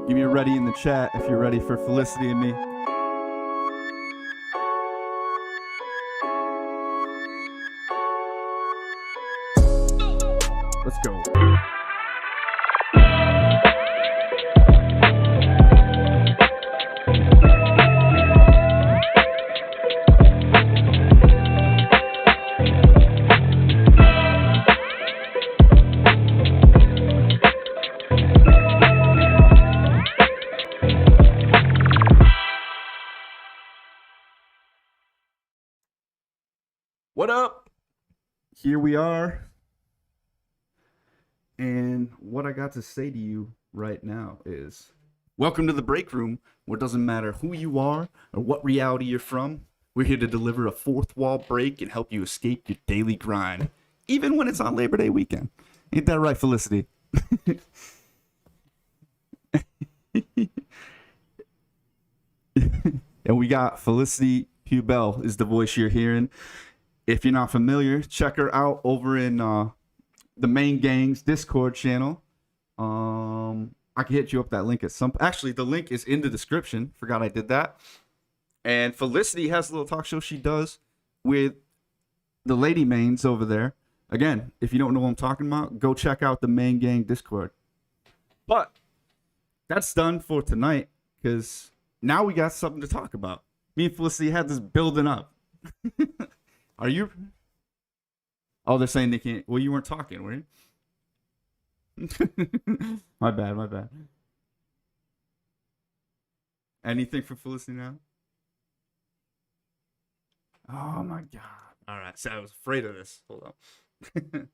Give me a ready in the chat if you're ready for Felicity and me. Let's go. What up? Here we are. And what I got to say to you right now is, welcome to the break room, where it doesn't matter who you are or what reality you're from. We're here to deliver a fourth wall break and help you escape your daily grind, even when it's on Labor Day weekend. Ain't that right, Felicity? And we got Felicity Hubel is the voice you're hearing. If you're not familiar, check her out over in the Main Gang's Discord channel. I can hit you up that link at some. Actually, the link is in the description. Forgot I did that. And Felicity has a little talk show she does with the Lady Mains over there. Again, if you don't know what I'm talking about, go check out the Main Gang Discord. But that's done for tonight, because now we got something to talk about. Me and Felicity had this building up. Are you? Oh, they're saying they can't. Well, you weren't talking, were you? My bad. Anything for Felicity now? Oh my god. All right. So I was afraid of this. Hold on.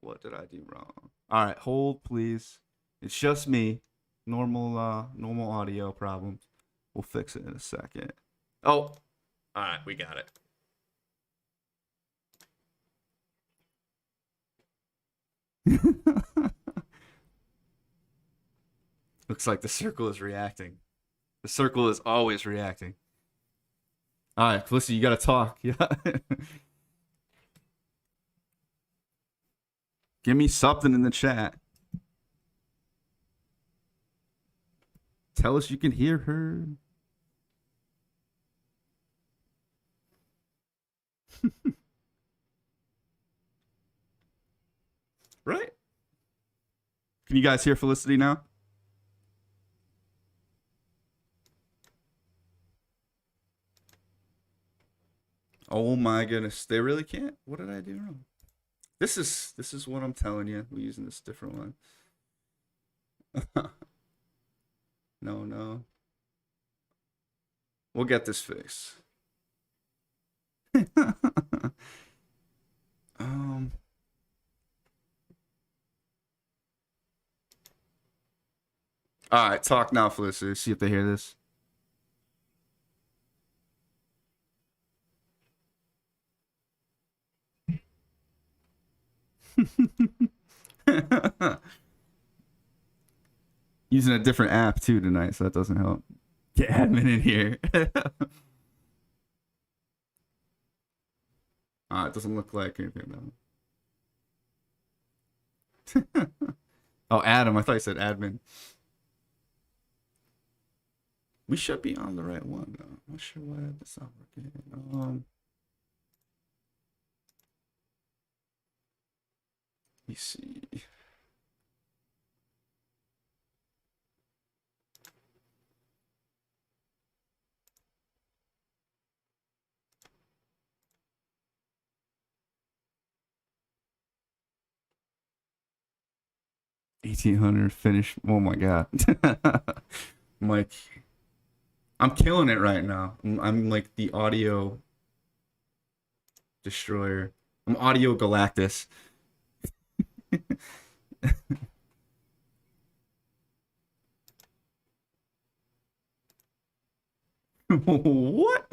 What did I do wrong? All right. Hold, please. It's just me. Normal audio problems. We'll fix it in a second. Oh. All right. We got it. Looks like the circle is reacting. The circle is always reacting. All right, Felicity, you gotta talk. Yeah. Give me something in the chat. Tell us you can hear her. Right? Can you guys hear Felicity now? Oh my goodness, they really can't? What did I do wrong? This is what I'm telling you. We're using this different one. No. We'll get this fixed. All right, talk now, Felicity. See if they hear this. Using a different app too tonight, so that doesn't help. Get admin in here. It doesn't look like anything. Oh, Adam. I thought you said admin. We should be on the right one, though. I'm not sure why that's not working. Let me see. $1,800 finish. Oh my god. Mike. I'm killing it right now. I'm like the audio destroyer. I'm Audio Galactus. What?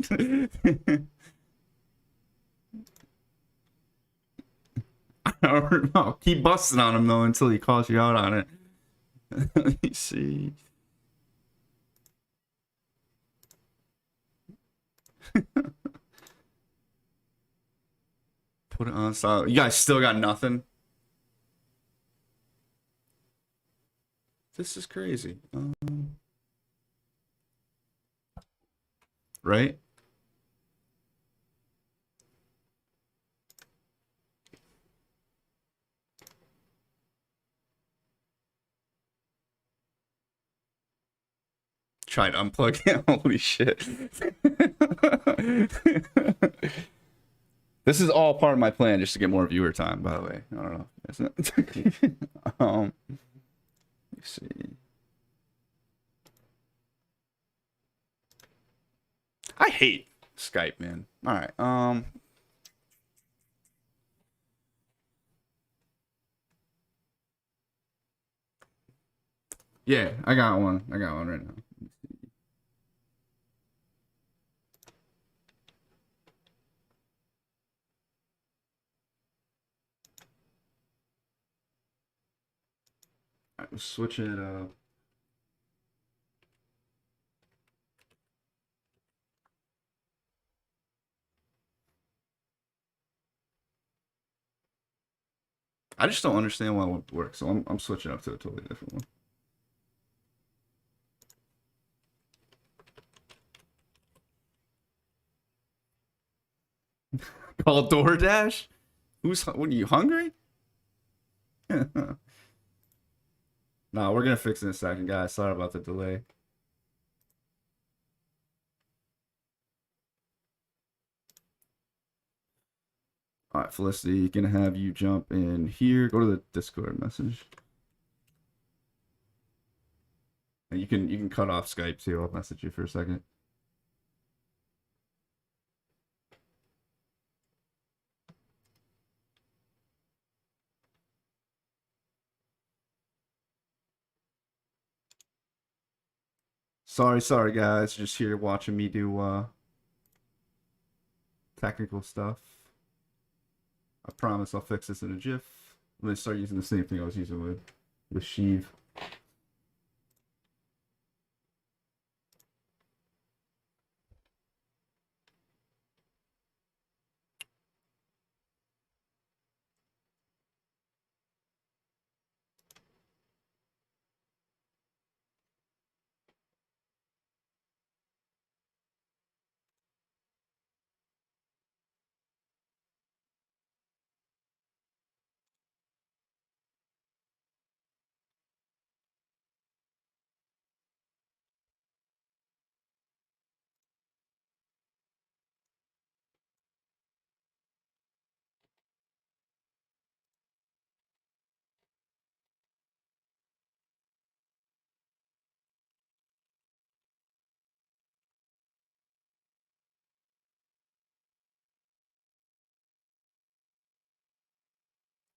I don't know. Keep busting on him though until he calls you out on it. Let me see. Put it on solid. You guys still got nothing? This is crazy. Right? Try to unplug it. Holy shit. This is all part of my plan just to get more viewer time, by the way. I don't know. Isn't it? Let's see. I hate Skype, man. All right. Yeah, I got one. I got one right now. All right, we'll switch it up. I just don't understand why it won't work, so I'm switching up to a totally different one. Call DoorDash? What are you hungry? Nah, we're gonna fix it in a second, guys. Sorry about the delay. All right, Felicity, gonna have you jump in here. Go to the Discord message. And you can cut off Skype too. I'll message you for a second. Sorry guys. Just here watching me do technical stuff. I promise I'll fix this in a jiff. I'm gonna start using the same thing I was using with Sheev.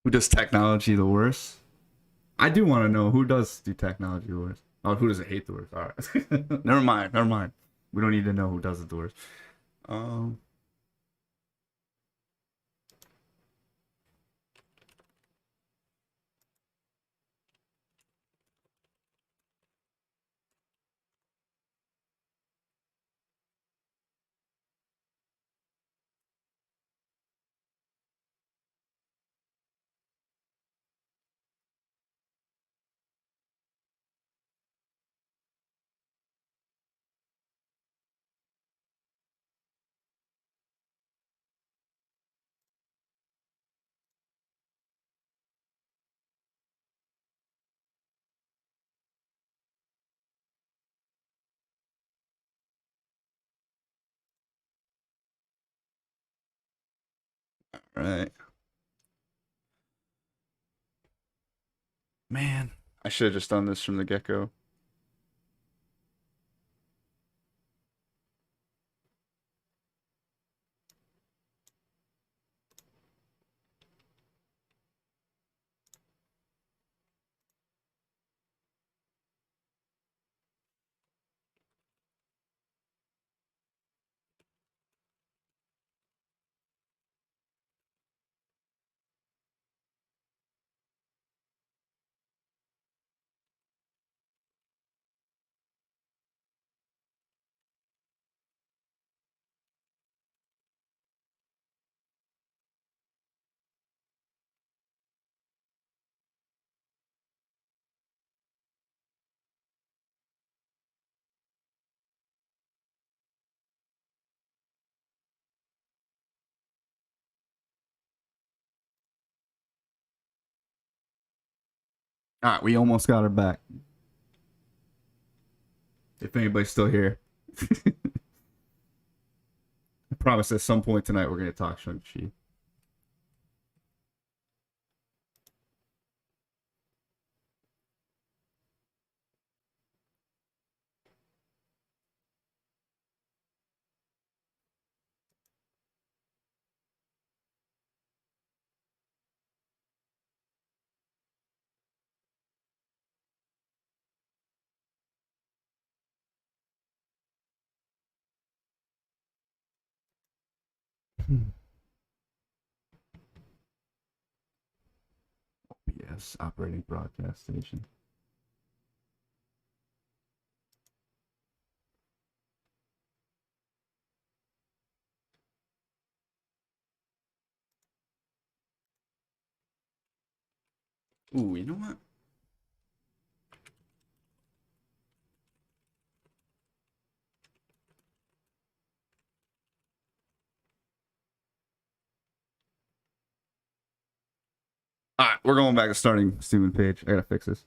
Who does technology the worst? I do want to know who does do technology the worst. Oh, who does it hate the worst? All right. Never mind. Never mind. We don't need to know who does it the worst. Um. All right. Man, I should have just done this from the get go. All right, we almost got her back. If anybody's still here. I promise at some point tonight we're going to talk Shang-Chi. OBS, operating broadcast station. Ooh, you know what? All right, we're going back to starting Steven Page. I gotta fix this.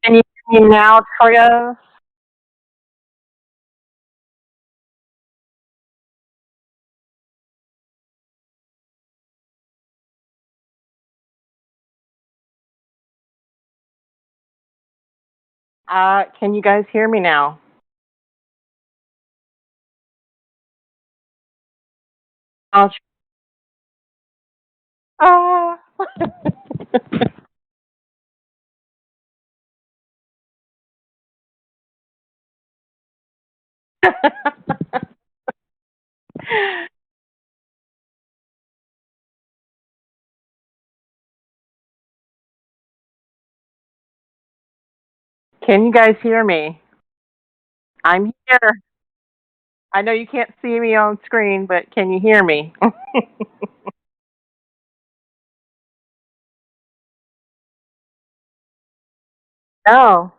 Can you hear me now, Tria? Can you guys hear me now? Uh, uh, can you guys hear me? I'm here. I know you can't see me on screen, but can you hear me? Oh,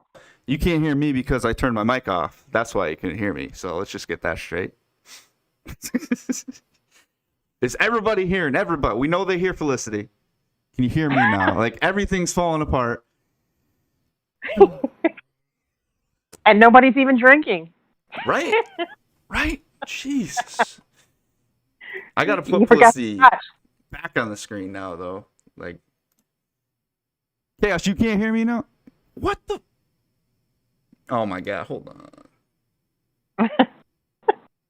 You can't hear me because I turned my mic off. That's why you couldn't hear me. So let's just get that straight. Is everybody hearing? Everybody. We know they hear Felicity. Can you hear me now? Like everything's falling apart. and nobody's even drinking. Right? Right? Jesus. I gotta put You forgot to Felicity touch. back on the screen now, though. Like, Chaos, you can't hear me now? What the? Oh my god, hold on.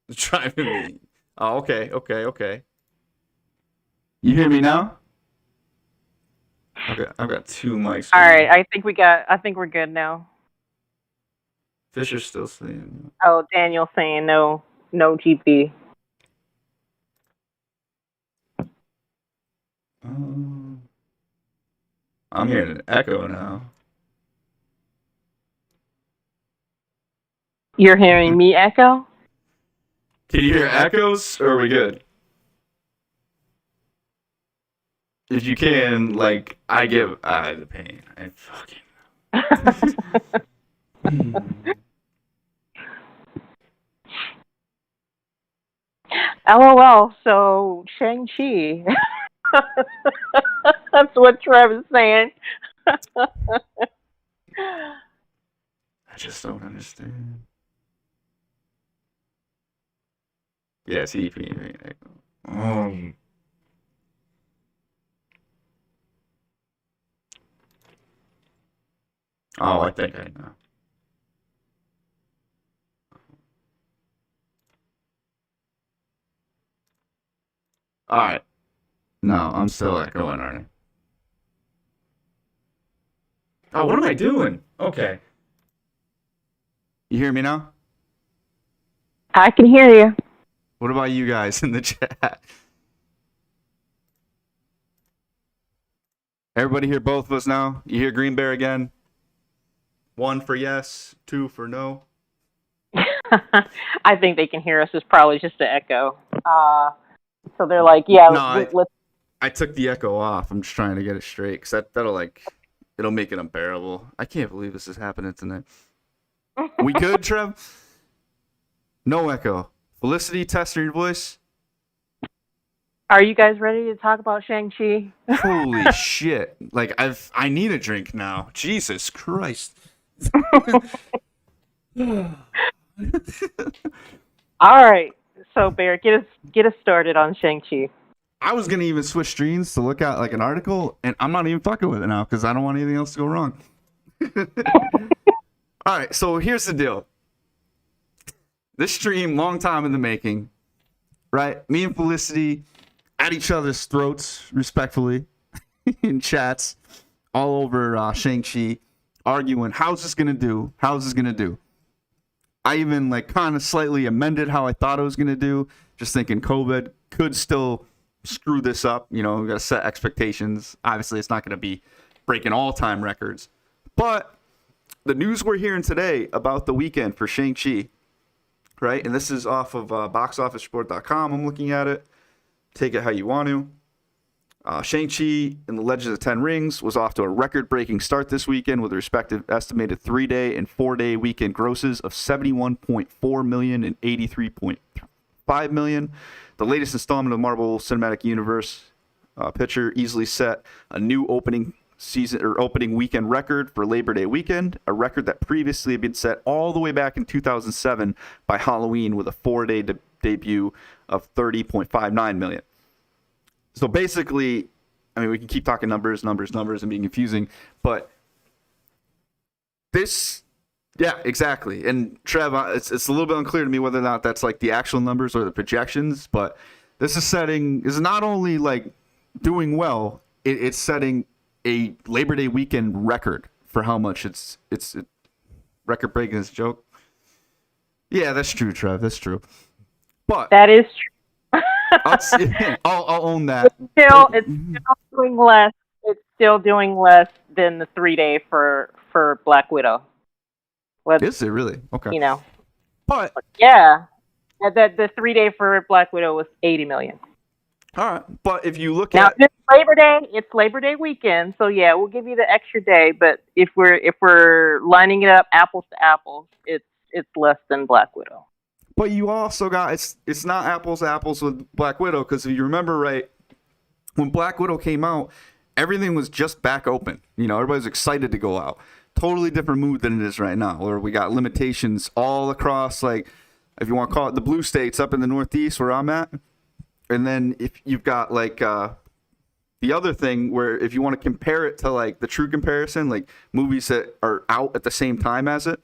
It's driving me. Oh, okay. You hear me now? Okay, I've got two mics. All right, I think we're good now. Fisher's still saying. Oh, Daniel's saying no, no GP. Um, I'm hearing an echo now. You're hearing me echo? Can you hear echoes, or are we good? If you can, like, I get the pain. I fucking. LOL, so Shang-Chi. That's what Trevor's saying. I just don't understand. Yeah, TP. Um. Oh, I think I know. All right. No, I'm still echoing, aren't I? Oh, what am I doing? Okay. You hear me now? I can hear you. What about you guys in the chat? Everybody hear both of us now? You hear Green Bear again? 1 for yes, 2 for no. I think they can hear us. It's probably just the echo. So they're like, yeah, No, let's. I took the echo off. I'm just trying to get it straight because that'll like it'll make it unbearable. I can't believe this is happening tonight. We good, Trev? No echo. Felicity, testing your voice. Are you guys ready to talk about Shang-Chi? Holy shit! Like I need a drink now. Jesus Christ. All right. So Bear, get us started on Shang-Chi. I was gonna even switch streams to look at like an article, and I'm not even fucking with it now because I don't want anything else to go wrong. All right, so here's the deal. This stream, long time in the making, right? Me and Felicity at each other's throats, respectfully, in chats all over Shang-Chi, arguing, how's this gonna do? How's this gonna do? I even like kind of slightly amended how I thought it was gonna do, just thinking COVID could still screw this up. You know, we gotta set expectations. Obviously, it's not gonna be breaking all-time records, but the news we're hearing today about the weekend for Shang-Chi, right? And this is off of boxofficesport.com. I'm looking at it. Take it how you want to. Shang-Chi and the Legends of the Ten Rings was off to a record-breaking start this weekend with a respective estimated 3-day and 4-day weekend grosses of $71.4 million and $83.5 million. The latest installment of Marvel Cinematic Universe picture easily set a new opening season or opening weekend record for Labor Day weekend, a record that previously had been set all the way back in 2007 by Halloween with a 4-day debut of 30.59 million. So basically, I mean, we can keep talking numbers and being confusing, but this, yeah, exactly. And Trev, it's a little bit unclear to me whether or not that's like the actual numbers or the projections, but this is not only like doing well, it's setting a Labor Day weekend record for how much it's record breaking. Is a joke. Yeah, that's true, Trev. That's true. But That is true. I'll own that. It's still doing less. It's still doing less than the 3-day for Black Widow. Is it really? Okay. You know. But yeah, the 3-day for Black Widow was 80 million. All right, but if you look now, at it's Labor Day weekend, so yeah, we'll give you the extra day. But if we're lining it up apples to apples, it's less than Black Widow. But you also got it's not apples to apples with Black Widow, because if you remember right, when Black Widow came out, everything was just back open. You know, everybody's excited to go out. Totally different mood than it is right now, where we got limitations all across, like, if you want to call it the blue states up in the Northeast where I'm at. And then if you've got like the other thing where if you want to compare it to like the true comparison, like movies that are out at the same time as it,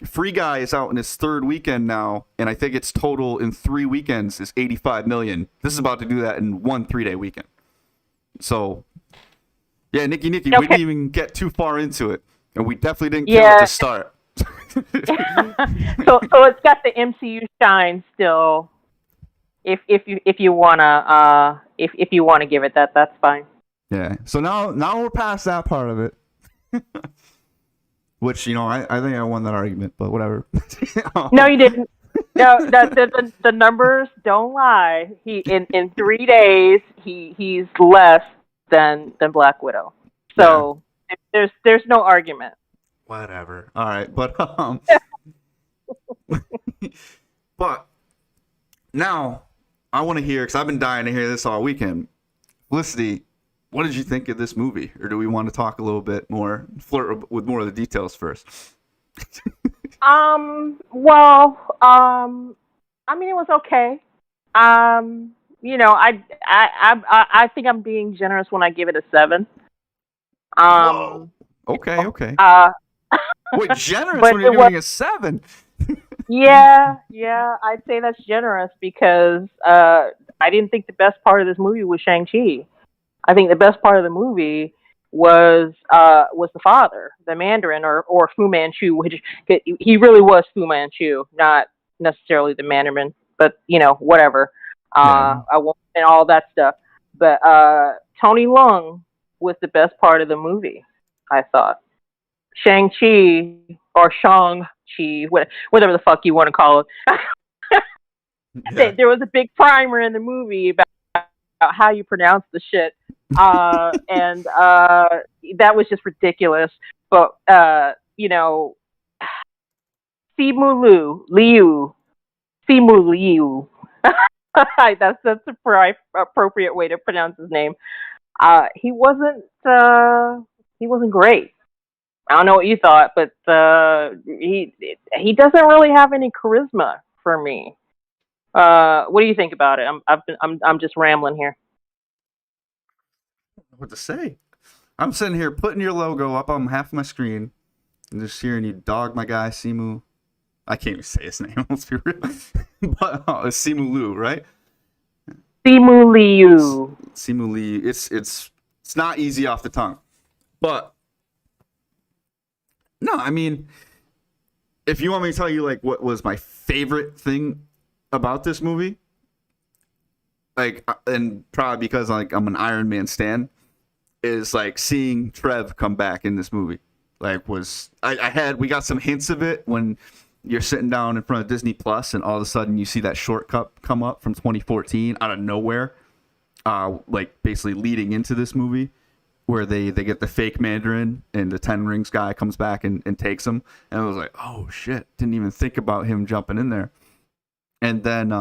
Free Guy is out in its 3rd weekend now, and I think its total in 3 weekends is 85 million. This is about to do that in one 3-day weekend. So, yeah, Nikki, we didn't even get too far into it, and we definitely didn't kill it to start. so it's got the MCU shine still. If you wanna give it that, that's fine. Yeah. So now we're past that part of it. Which, you know, I think I won that argument, but whatever. No, you didn't. No, the numbers don't lie. He in 3 days he's less than Black Widow. So there's no argument. Whatever. All right, but but now I want to hear, because I've been dying to hear this all weekend. Felicity, what did you think of this movie? Or do we want to talk a little bit more, flirt with more of the details first? Well, I mean, it was okay. You know, I think I'm being generous when I give it a 7. Whoa. Okay. Wait, generous when you're giving a 7? Yeah, I'd say that's generous because I didn't think the best part of this movie was Shang-Chi. I think the best part of the movie was the father, the Mandarin, or Fu Manchu, which he really was Fu Manchu, not necessarily the Mandarin, but you know, whatever. I won't and all that stuff. But Tony Leung was the best part of the movie, I thought. Shang-Chi or Shang-Chi, whatever the fuck you want to call it. There was a big primer in the movie about how you pronounce the shit. And that was just ridiculous. But, you know, Simu Liu. That's the appropriate way to pronounce his name. He wasn't great. I don't know what you thought, but he doesn't really have any charisma for me. What do you think about it? I'm just rambling here. What to say? I'm sitting here putting your logo up on half my screen and just hearing you dog my guy Simu. I can't even say his name. Let's be real. But it's Simu Liu, right? Simu Liu. Simu Liu. It's not easy off the tongue, but no, I mean, if you want me to tell you like what was my favorite thing about this movie, like, and probably because like I'm an Iron Man stan, is like seeing Trev come back in this movie. Like, we got some hints of it when you're sitting down in front of Disney Plus and all of a sudden you see that shortcut come up from 2014 out of nowhere, like basically leading into this movie, where they get the fake Mandarin and the Ten Rings guy comes back and takes him. And I was like, oh shit, didn't even think about him jumping in there. And then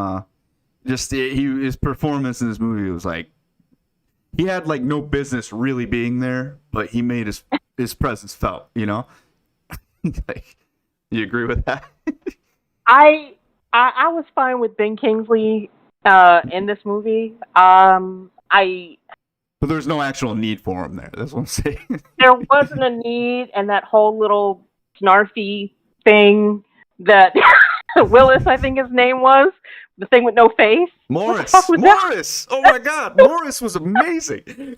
his performance in this movie was like, he had like no business really being there, but he made his presence felt. You know, like, you agree with that? I was fine with Ben Kingsley in this movie. I But there's no actual need for him there. That's what I'm saying. There wasn't a need, and that whole little snarfy thing that Willis, I think his name was, the thing with no face. Morris. What the fuck was Morris. Oh my God, Morris was amazing.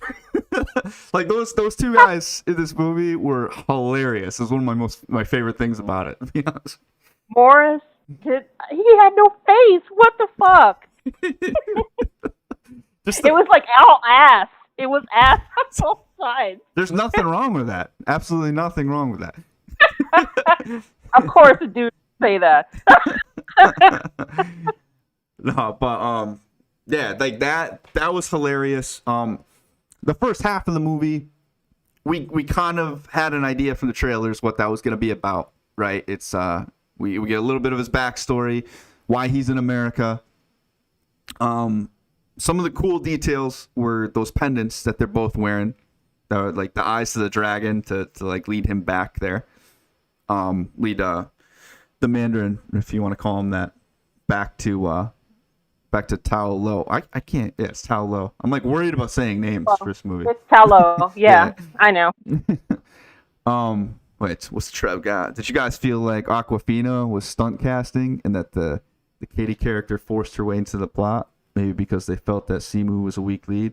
Like those two guys in this movie were hilarious. It's one of my favorite things about it. To be honest. Morris, he had no face. What the fuck? It was like all ass. It was ass on both sides. There's nothing wrong with that. Absolutely nothing wrong with that. Of course, a dude would say that. No, but yeah, like that was hilarious. The first half of the movie, we kind of had an idea from the trailers what that was going to be about, right? It's we get a little bit of his backstory, why he's in America. Some of the cool details were those pendants that they're both wearing, like the eyes to the dragon to like lead him back there. Lead the Mandarin, if you want to call him that, back to Tao Lo. I can't. Yeah, it's Tao Lo. I'm like worried about saying names for this movie. It's Tao Lo. Yeah, I know. Wait, what's Trev got? Did you guys feel like Aquafina was stunt casting and that the Katie character forced her way into the plot? Maybe because they felt that Simu was a weak lead.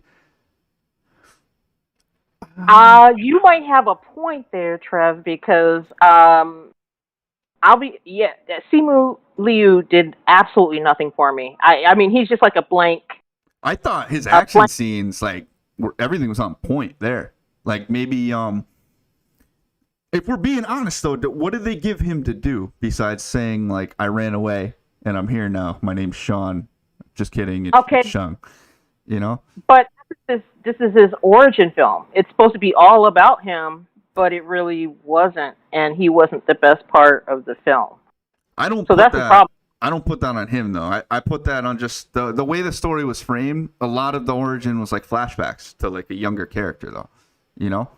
You might have a point there, Trev, because Simu Liu did absolutely nothing for me. I mean, he's just like a blank. I thought his action scenes, like, everything was on point there. Like, maybe, if we're being honest, though, what did they give him to do besides saying, like, I ran away and I'm here now. My name's Sean. Just kidding. It's Shang. You know? But this is his origin film. It's supposed to be all about him, but it really wasn't, and he wasn't the best part of the film. That's the problem. I don't put that on him though. I put that on just the way the story was framed. A lot of the origin was like flashbacks to like a younger character though. You know?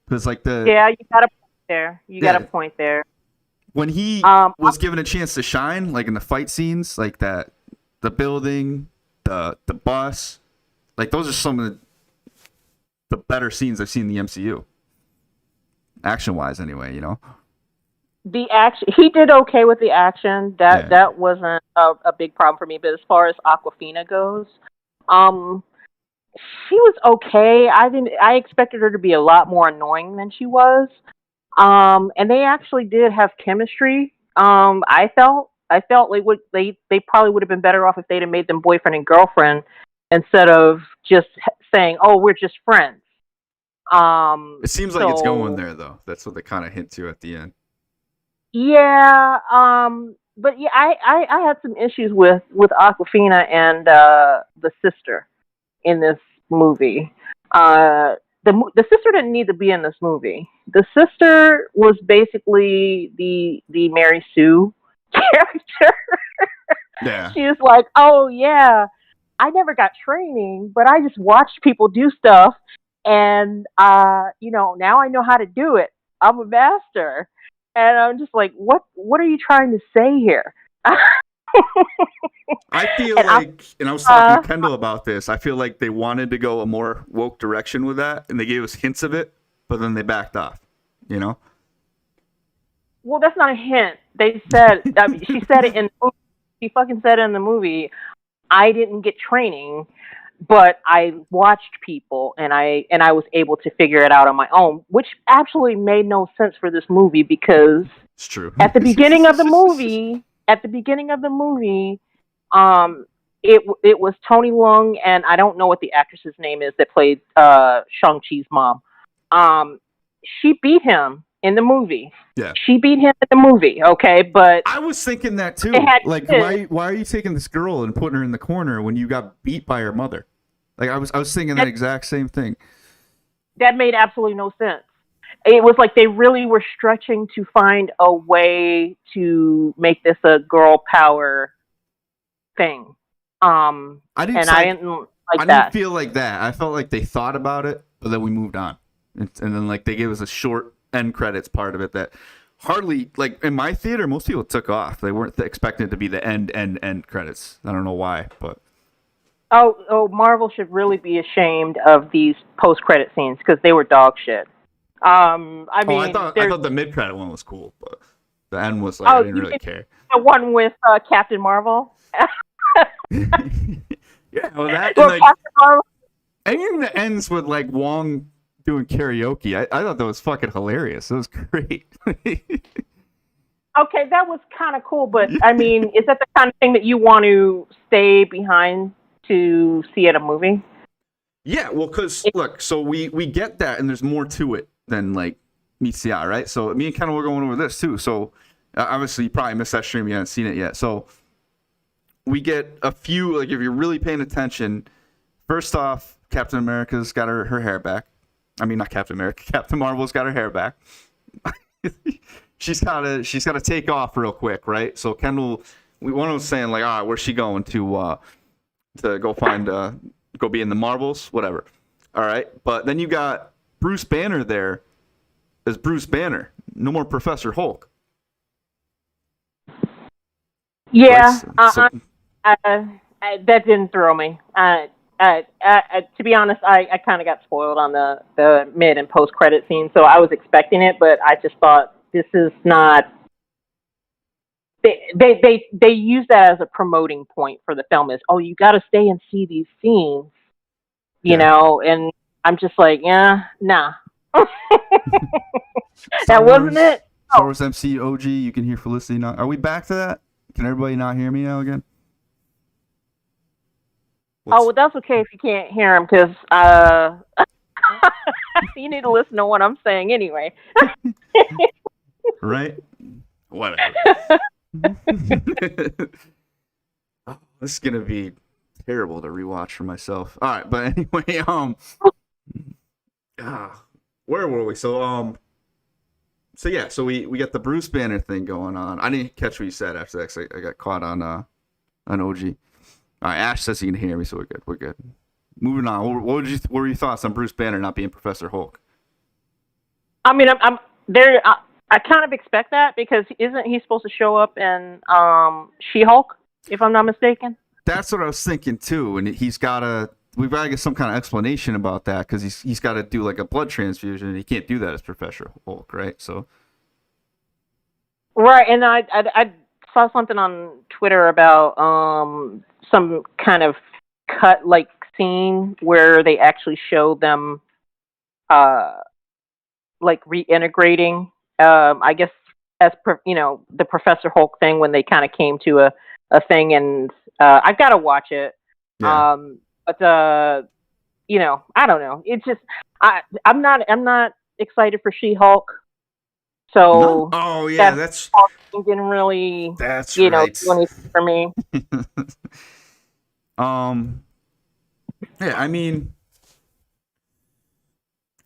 Because like you got a point there. Got a point there. When he was given a chance to shine, like in the fight scenes, like that. The building, the bus, like those are some of the better scenes I've seen in the MCU. Action-wise, anyway, you know. The action, he did okay with the action. That wasn't a big problem for me. But as far as Aquafina goes, she was okay. I expected her to be a lot more annoying than she was. And they actually did have chemistry. I felt like they probably would have been better off if they'd have made them boyfriend and girlfriend instead of just saying, "Oh, we're just friends." It seems like it's going there, though. That's what they kind of hint to at the end. Yeah, but yeah, I had some issues with Aquafina and the sister in this movie. The sister didn't need to be in this movie. The sister was basically the Mary Sue character. Yeah. She was like, oh yeah, I never got training, but I just watched people do stuff, and now I know how to do it. I'm a master, and I'm just like, what are you trying to say here? I feel and I was talking to Kendall about this. I feel like they wanted to go a more woke direction with that, and they gave us hints of it, but then they backed off. You know. Well, that's not a hint. They said, she said it in the movie. She fucking said it in the movie. I didn't get training, but I watched people, and I was able to figure it out on my own, which absolutely made no sense for this movie because it's true. At the beginning of the movie, it was Tony Leung, and I don't know what the actress's name is that played Shang-Chi's mom. She beat him in the movie. Yeah. She beat him in the movie, okay? But I was thinking that too. Like, why are you taking this girl and putting her in the corner when you got beat by her mother? Like, I was thinking that exact same thing. That made absolutely no sense. It was like they really were stretching to find a way to make this a girl power thing. I didn't like I that. didn't feel like that. I felt like they thought about it, but then we moved on, and then like they gave us a short end credits part of it that hardly, like in my theater, most people took off. They weren't expecting it to be the end credits. I don't know why, but Marvel should really be ashamed of these post-credit scenes because they were dog shit. I oh, I mean, thought the mid credit one was cool, but the end was like I didn't you really mean care. the one with Captain Marvel? Yeah, well that and Well, like Captain Marvel. anything that ends with like Wong doing karaoke, I thought that was fucking hilarious. It was great. Okay, that was kind of cool, but I mean, is that the kind of thing that you want to stay behind to see at a movie? Yeah, well, because look, so we get that, and there's more to it than like meets the eye, right? So me and Kendall were going over this too. So obviously, you probably missed that stream; you haven't seen it yet. So we get a few, like if you're really paying attention. First off, Captain America's got her hair back. I mean, not Captain America. Captain Marvel's got her hair back. she's gotta take off real quick, right? So Kendall, one was saying like, all right, where's she going to go find go be in the Marvels, whatever. All right, but then you got Bruce Banner there as Bruce Banner. No more Professor Hulk. Yeah, right? that didn't throw me. To be honest, I kind of got spoiled on the mid and post credit scene, so I was expecting it, but I just thought this is not. They use that as a promoting point for the film. Is you got to stay and see these scenes, you know, and I'm just like, yeah, nah. That wasn't it. Star Wars MC OG. You can hear Felicity now. Are we back to that? Can everybody not hear me now again? Well, that's okay if you can't hear him because you need to listen to what I'm saying anyway. Right? Whatever. Oh, this is gonna be terrible to rewatch for myself. All right, but anyway, where were we? So yeah, so we got the Bruce Banner thing going on. I didn't catch what you said after that because I got caught on OG. All right, Ash says he can hear me, so we're good. We're good. Moving on. What were your thoughts on Bruce Banner not being Professor Hulk? I mean, I'm there. I kind of expect that because isn't he supposed to show up in She-Hulk, if I'm not mistaken? That's what I was thinking too, and we've got to get some kind of explanation about that because he's got to do like a blood transfusion, and he can't do that as Professor Hulk, right? So, right, and I saw something on Twitter about some kind of cut like scene where they actually show them like reintegrating. I guess as the Professor Hulk thing when they kind of came to a thing, and I've got to watch it. yeah. But I don't know. It's just I'm not excited for She-Hulk. So No? Oh yeah, that's didn't really right. do anything for me. Yeah, I mean,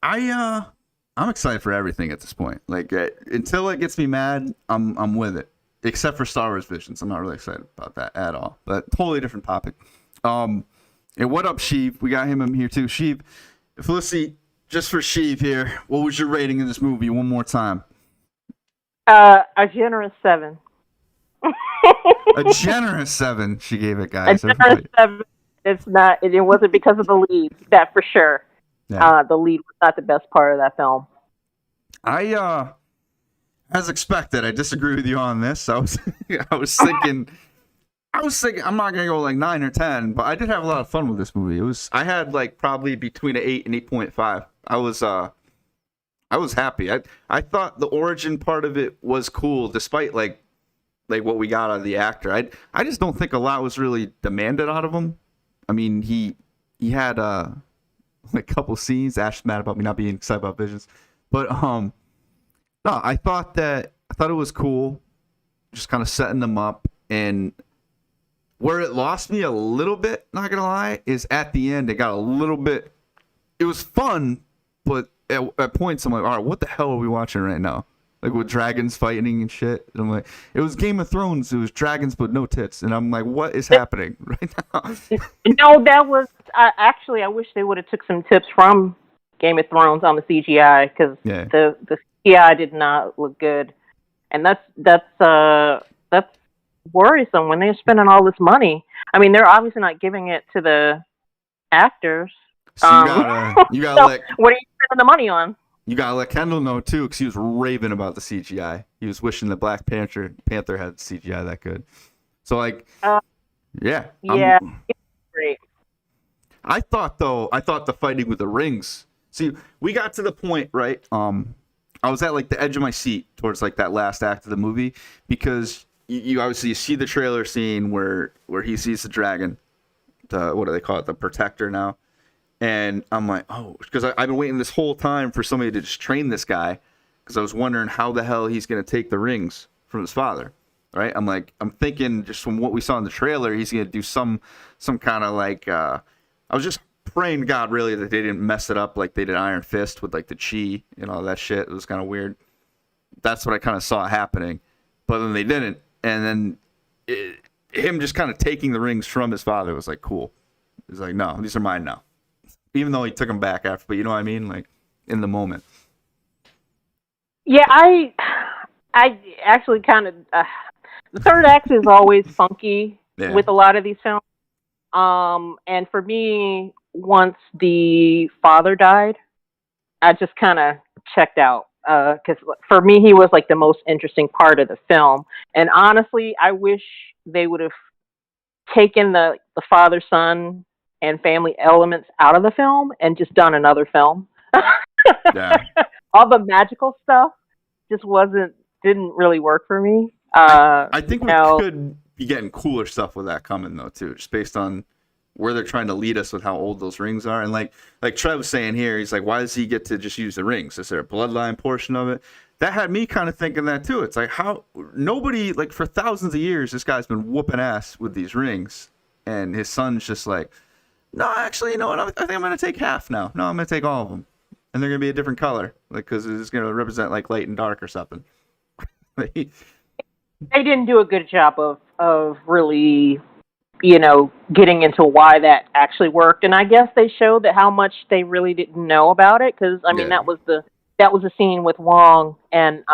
I'm excited for everything at this point. Like until it gets me mad, I'm with it. Except for Star Wars Visions, I'm not really excited about that at all. But totally different topic. And what up, Sheev? We got him in here too. Sheev, Felicity, just for Sheev here, what was your rating in this movie? One more time. A generous 7. A generous 7. She gave it, guys. A generous 7. It's not. It wasn't because of the lead. That for sure. Yeah. The lead was not the best part of that film. As expected, I disagree with you on this. I was thinking I'm not gonna go like 9 or 10, but I did have a lot of fun with this movie. I had like probably between an 8 and 8.5. I was happy. I thought the origin part of it was cool, despite like what we got out of the actor. I just don't think a lot was really demanded out of him. I mean, he had a couple scenes. Ash's mad about me not being excited about Visions, but no, I thought it was cool, just kind of setting them up. And where it lost me a little bit, not gonna lie, is at the end. It got a little bit. It was fun, but at points I'm like, all right, what the hell are we watching right now? like with dragons fighting and shit. And I'm like, it was Game of Thrones. It was dragons but no tits. And I'm like, what is happening right now? No, that was actually. I wish they would have took some tips from Game of Thrones on the CGI because Yeah. the CGI did not look good, and that's worrisome when they're spending all this money. I mean, they're obviously not giving it to the actors. So you gotta So let what are you spending the money on? you gotta let Kendall know too, because he was raving about the CGI. He was wishing the Black Panther had CGI that good. So like, yeah, Yeah, it's great. I thought the fighting with the rings. See, we got to the point, right? I was at like the edge of my seat towards like that last act of the movie because you obviously see the trailer scene where he sees the dragon, what do they call it, the protector now, and I'm like, oh, because I've been waiting this whole time for somebody to just train this guy because I was wondering how the hell he's gonna take the rings from his father. Right? I'm thinking just from what we saw in the trailer, he's gonna do some kind of like. I was just praying to God really that they didn't mess it up like they did Iron Fist with like the chi and all that shit. It was kind of weird. That's what I kind of saw happening, but then they didn't. And then him just kind of taking the rings from his father was like cool. He's like, no, these are mine now. Even though he took them back after, but you know what I mean? Like in the moment. Yeah, I actually kind of the third act is always funky with a lot of these films. And for me, once the father died, I just kind of checked out because for me, he was like the most interesting part of the film. And honestly, I wish they would have taken the father son and family elements out of the film and just done another film. Yeah. All the magical stuff just didn't really work for me. I think we could be getting cooler stuff with that coming though too, just based on where they're trying to lead us with how old those rings are. And like Trev was saying here, he's like, why does he get to just use the rings? Is there a bloodline portion of it? That had me kind of thinking that too. It's like how nobody, like for thousands of years, this guy's been whooping ass with these rings, and his son's just like, no, actually, you know what? I think I'm gonna take half now. No, I'm gonna take all of them, and they're gonna be a different color, like because it's gonna represent like light and dark or something. They didn't do a good job of really, getting into why that actually worked. And I guess they showed that how much they really didn't know about it. Because I mean, that was the scene with Wong and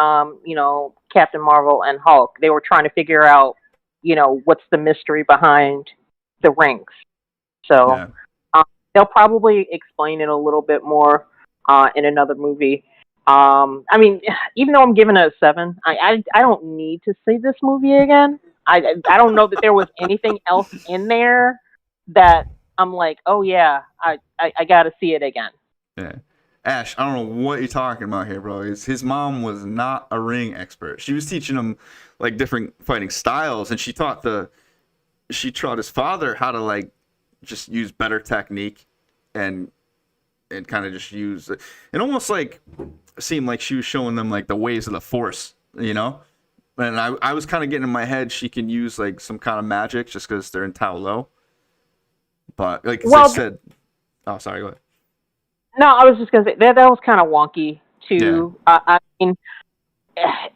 Captain Marvel and Hulk. They were trying to figure out, what's the mystery behind the rings. So they'll probably explain it a little bit more in another movie. I mean, even though I'm giving it a 7, I don't need to see this movie again. I don't know that there was anything else in there that I'm like, oh yeah, I got to see it again. Yeah. Ash, I don't know what you're talking about here, bro. His mom was not a ring expert. She was teaching him like different fighting styles, and she taught his father how to like just use better technique and kind of just use it. It almost like seemed like she was showing them like the ways of the force, And I was kind of getting in my head she can use like some kind of magic just because they're in Tao Lo. But like I said, oh sorry, go ahead. No, I was just gonna say that was kind of wonky too. Yeah. I mean,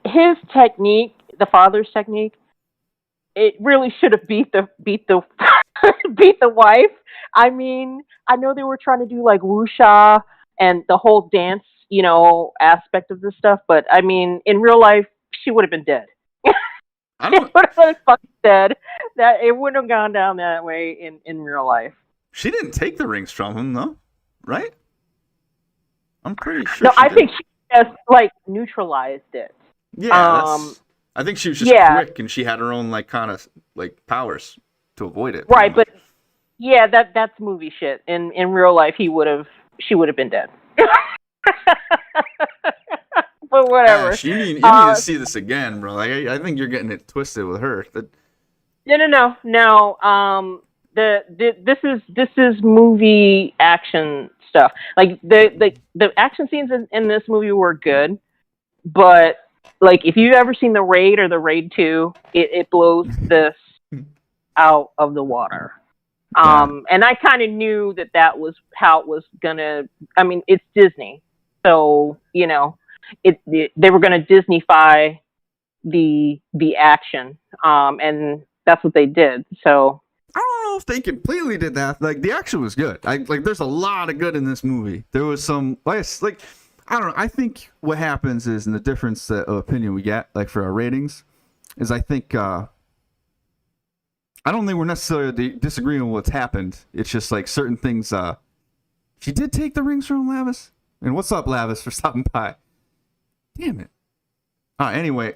his technique, the father's technique, it really should have beat the beat the wife. I mean, I know they were trying to do like wuxia and the whole dance, aspect of this stuff, but I mean, in real life, she would have been dead. She would have been fucking dead. That it wouldn't have gone down that way in real life. She didn't take the rings from him, though, right? I'm pretty sure. No, I think she just like neutralized it. Yeah, I think she was just quick, and she had her own like kind of like powers to avoid it. Right, but yeah, that's movie shit. In real life, she would have been dead. But whatever. Ash, you need to see this again, bro. Like I think you're getting it twisted with her. No. This is movie action stuff. Like the action scenes in this movie were good, but like if you've ever seen The Raid or The Raid 2, it blows this out of the water. And I kind of knew that was how it was gonna. I mean, it's Disney, so they were going to Disneyfy the action, and that's what they did. So I don't know if they completely did that. Like the action was good. Like there's a lot of good in this movie. There was some like I don't know. I think what happens is, and the difference of opinion we get, like for our ratings, is I think I don't think we're necessarily disagreeing with what's happened. It's just like certain things. She did take the rings from Lavis. And what's up, Lavis, for stopping by? Damn it. Anyway,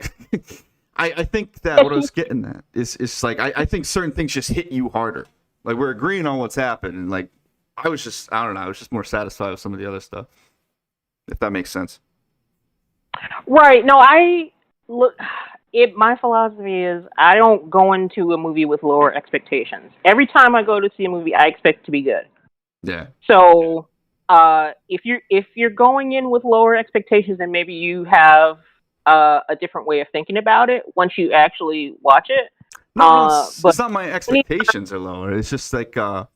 I think that what I was getting at is like I think certain things just hit you harder. Like we're agreeing on what's happened, and like I don't know. I was just more satisfied with some of the other stuff. If that makes sense. right. No, my philosophy is I don't go into a movie with lower expectations. Every time I go to see a movie, I expect it to be good. Yeah. So if you're going in with lower expectations, and maybe you have a different way of thinking about it once you actually watch it. No, but it's not my expectations are lower. It's just like the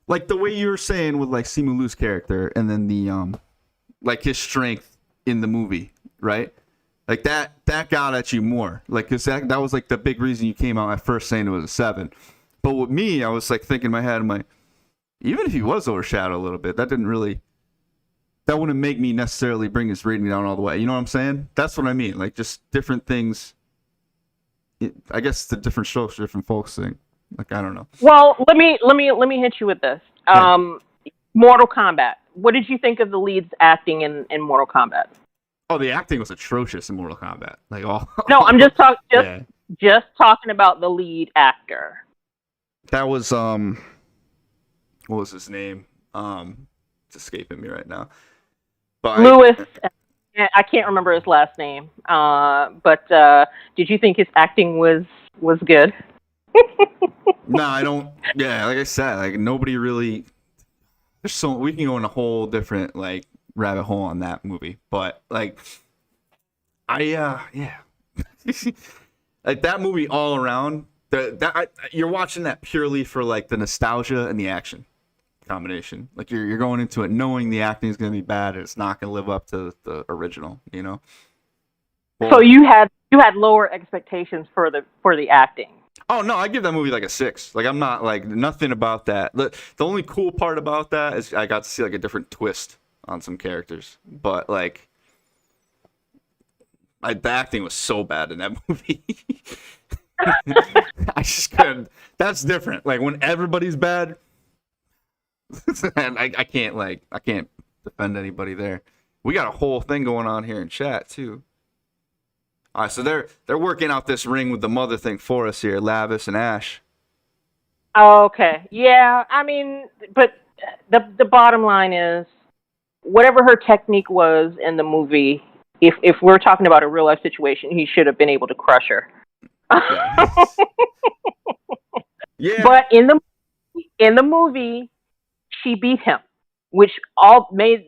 way you were saying with like Simu Liu's character, and then the like his strength in the movie, right? Like that got at you more. Like, cause that was like the big reason you came out at first saying it was a 7. But with me, I was like thinking in my head, I'm like, even if he was overshadowed a little bit, that wouldn't make me necessarily bring his rating down all the way. You know what I'm saying? That's what I mean. Like just different things. I guess the different strokes for different folks thing. Like, I don't know. Well, let me hit you with this. Mortal Kombat. What did you think of the lead's acting in Mortal Kombat? Oh, the acting was atrocious in Mortal Kombat. Like all. No, I'm just talking about the lead actor. That was what was his name? It's escaping me right now. But Lewis. I can't remember his last name. But did you think his acting was good? No, I don't. Yeah, like I said, like nobody really. We can go in a whole different like rabbit hole on that movie, but like, yeah, like that movie all around. You're watching that purely for like the nostalgia and the action combination. Like you're going into it knowing the acting is going to be bad and it's not going to live up to the original. You know. Well, so you had lower expectations for the acting. Oh no, I give that movie like a 6. Like I'm not like nothing about that. The only cool part about that is I got to see like a different twist on some characters. But like the acting was so bad in that movie. I just couldn't. That's different. Like when everybody's bad, and I can't defend anybody there. We got a whole thing going on here in chat too. All right, so they're working out this ring with the mother thing for us here, Lavis and Ash. Okay, yeah. I mean, but the bottom line is, whatever her technique was in the movie, if we're talking about a real life situation, he should have been able to crush her. Yeah. Yeah. But in the movie, she beat him, which all made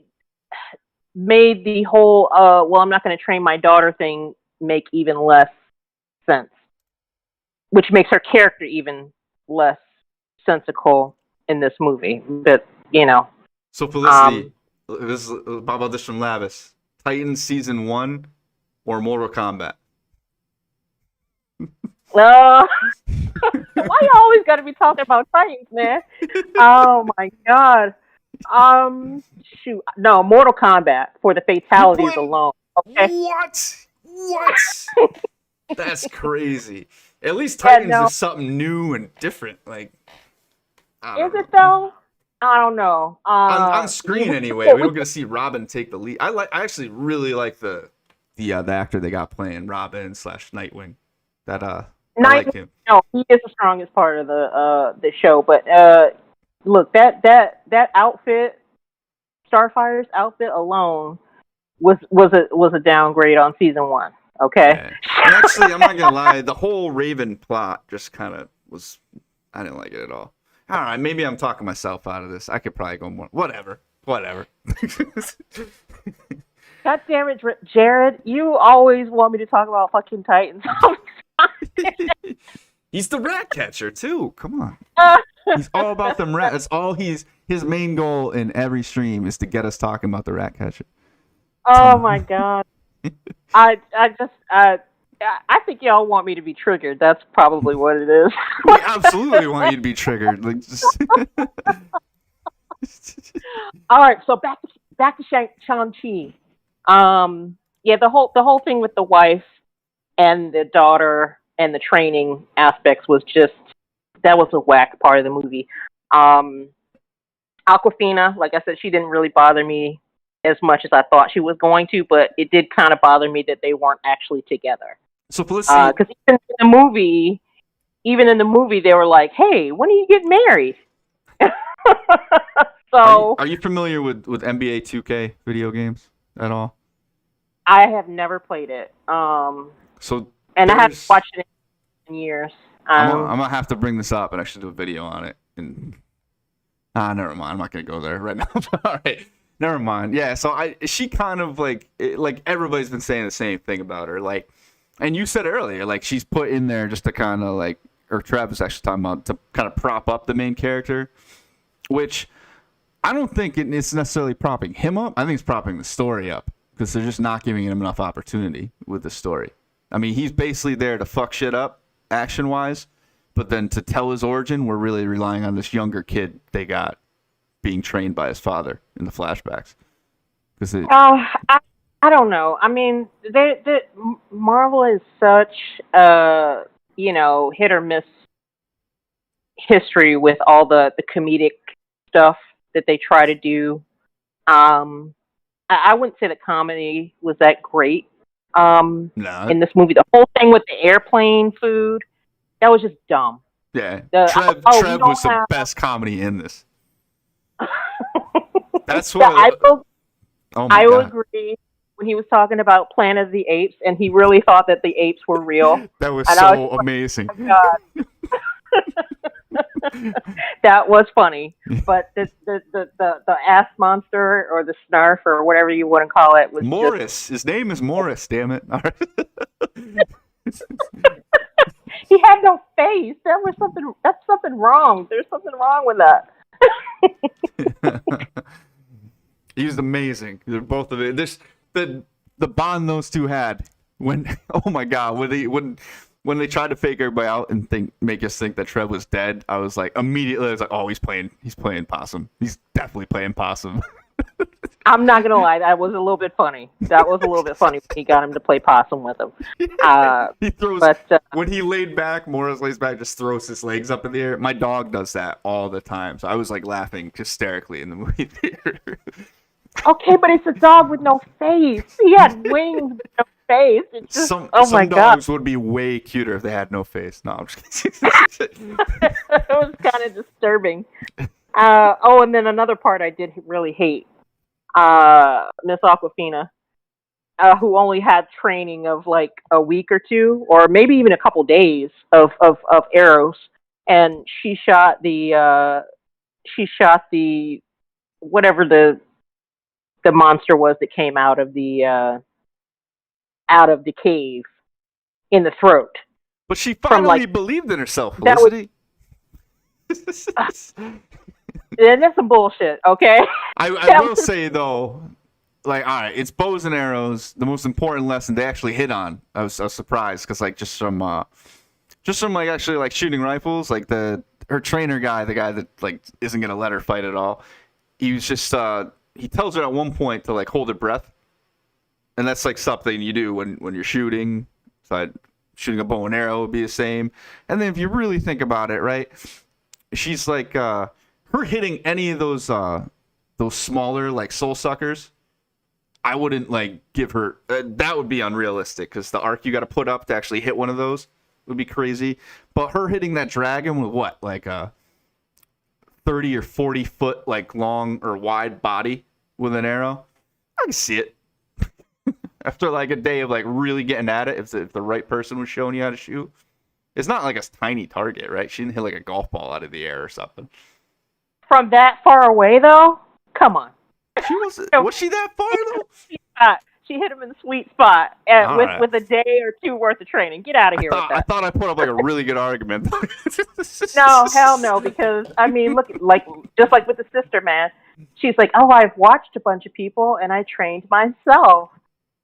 the whole well, I'm not going to train my daughter thing make even less sense, which makes her character even less sensical in this movie. But you know. So Felicity, this is about this from Lavis. Titans season 1 or Mortal Kombat? Why you always got to be talking about Titans, man? Oh my god. Shoot. No, Mortal Kombat for the fatalities alone. Okay. What? That's crazy. At least Titans is something new and different. Like, is it though? I don't know. On screen anyway, we don't get to see Robin take the lead. I actually really like the actor they got playing Robin / Nightwing. That I like him. No, he is the strongest part of the show. But look, that outfit, Starfire's outfit alone was a downgrade on season 1. Okay. Yeah. And actually, I'm not gonna lie, the whole Raven plot just kind of was. I didn't like it at all. All right, maybe I'm talking myself out of this. I could probably go more. Whatever. God damn it, Jared! You always want me to talk about fucking Titans. He's the rat catcher too. Come on. He's all about them rats. That's all his main goal in every stream is to get us talking about the rat catcher. Oh my god. I just I think y'all want me to be triggered. That's probably what it is. We absolutely want you to be triggered. Like, just All right, so back to Shang-Chi. Yeah, the whole thing with the wife and the daughter and the training aspects was just that was a whack part of the movie. Um, Aquafina, like I said, she didn't really bother me as much as I thought she was going to, but it did kind of bother me that they weren't actually together. so Felicity, Because even in the movie, they were like, "Hey, when are you getting married?" So are you familiar with NBA 2K video games at all? I have never played it, So and I haven't there's watched it in years. I'm gonna have to bring this up and actually do a video on it. And never mind. I'm not gonna go there right now. All right, never mind. Yeah. So she kind of like everybody's been saying the same thing about her. Like, and you said earlier, like she's put in there just to kind of like, or Travis actually talking about to kind of prop up the main character, which I don't think it's necessarily propping him up. I think it's propping the story up because they're just not giving him enough opportunity with the story. I mean, he's basically there to fuck shit up action wise, but then to tell his origin, we're really relying on this younger kid they got being trained by his father in the flashbacks. Because I don't know. I mean, Marvel is such a hit or miss history with all the comedic stuff that they try to do. I wouldn't say the comedy was that great no, in this movie. The whole thing with the airplane food, that was just dumb. yeah, Trev was the best comedy in this. That's what I will God. agree. When he was talking about Planet of the Apes, and he really thought that the apes were real. That was so amazing. Oh my God. That was funny, but the ass monster or the snarf or whatever you want to call it was Morris. His name is Morris. Damn it! He had no face. That's something wrong. There's something wrong with that. He was amazing. They're both of it. The bond those two had when oh my god when they tried to fake everybody out and make us think that Trev was dead. I was like immediately oh he's playing possum. He's definitely playing possum. I'm not gonna lie, that was a little bit funny. That was a little bit funny when he got him to play possum with him. He throws when he laid back, Morris lays back, just throws his legs up in the air. My dog does that all the time, so I was like laughing hysterically in the movie theater. Okay, but it's a dog with no face. He had wings but no face. It's just, some my dogs God. would be way cuter if they had no face. No, I'm just kidding. It was kind of disturbing. And then another part I did really hate. Miss Aquafina, who only had training of like a week or two, or maybe even a couple days of arrows, and she shot the whatever the monster was that came out of the cave in the throat. But she finally believed in herself, Felicity. That's some bullshit, okay? I will say though, like, all right, it's bows and arrows. The most important lesson they actually hit on. I was surprised because like just from like actually like shooting rifles, like her trainer guy, the guy that like isn't gonna let her fight at all. He was just he tells her at one point to like hold her breath, and that's like something you do when you're shooting. So shooting a bow and arrow would be the same. And then if you really think about it, right, she's like her hitting any of those smaller like soul suckers. I wouldn't like give her that would be unrealistic because the arc you got to put up to actually hit one of those would be crazy. But her hitting that dragon with what, like a 30 or 40 foot like long or wide body with an arrow, I can see it. After like a day of like really getting at it, if the right person was showing you how to shoot, it's not like a tiny target, right? She didn't hit like a golf ball out of the air or something. From that far away, though, come on. Was she that far though? She hit him in the sweet spot with a day or two worth of training. Get out of here with that. I thought I put up like a really good argument. No, hell no, because I mean, look, like just like with the sister, man. she's like, oh, I've watched a bunch of people and I trained myself.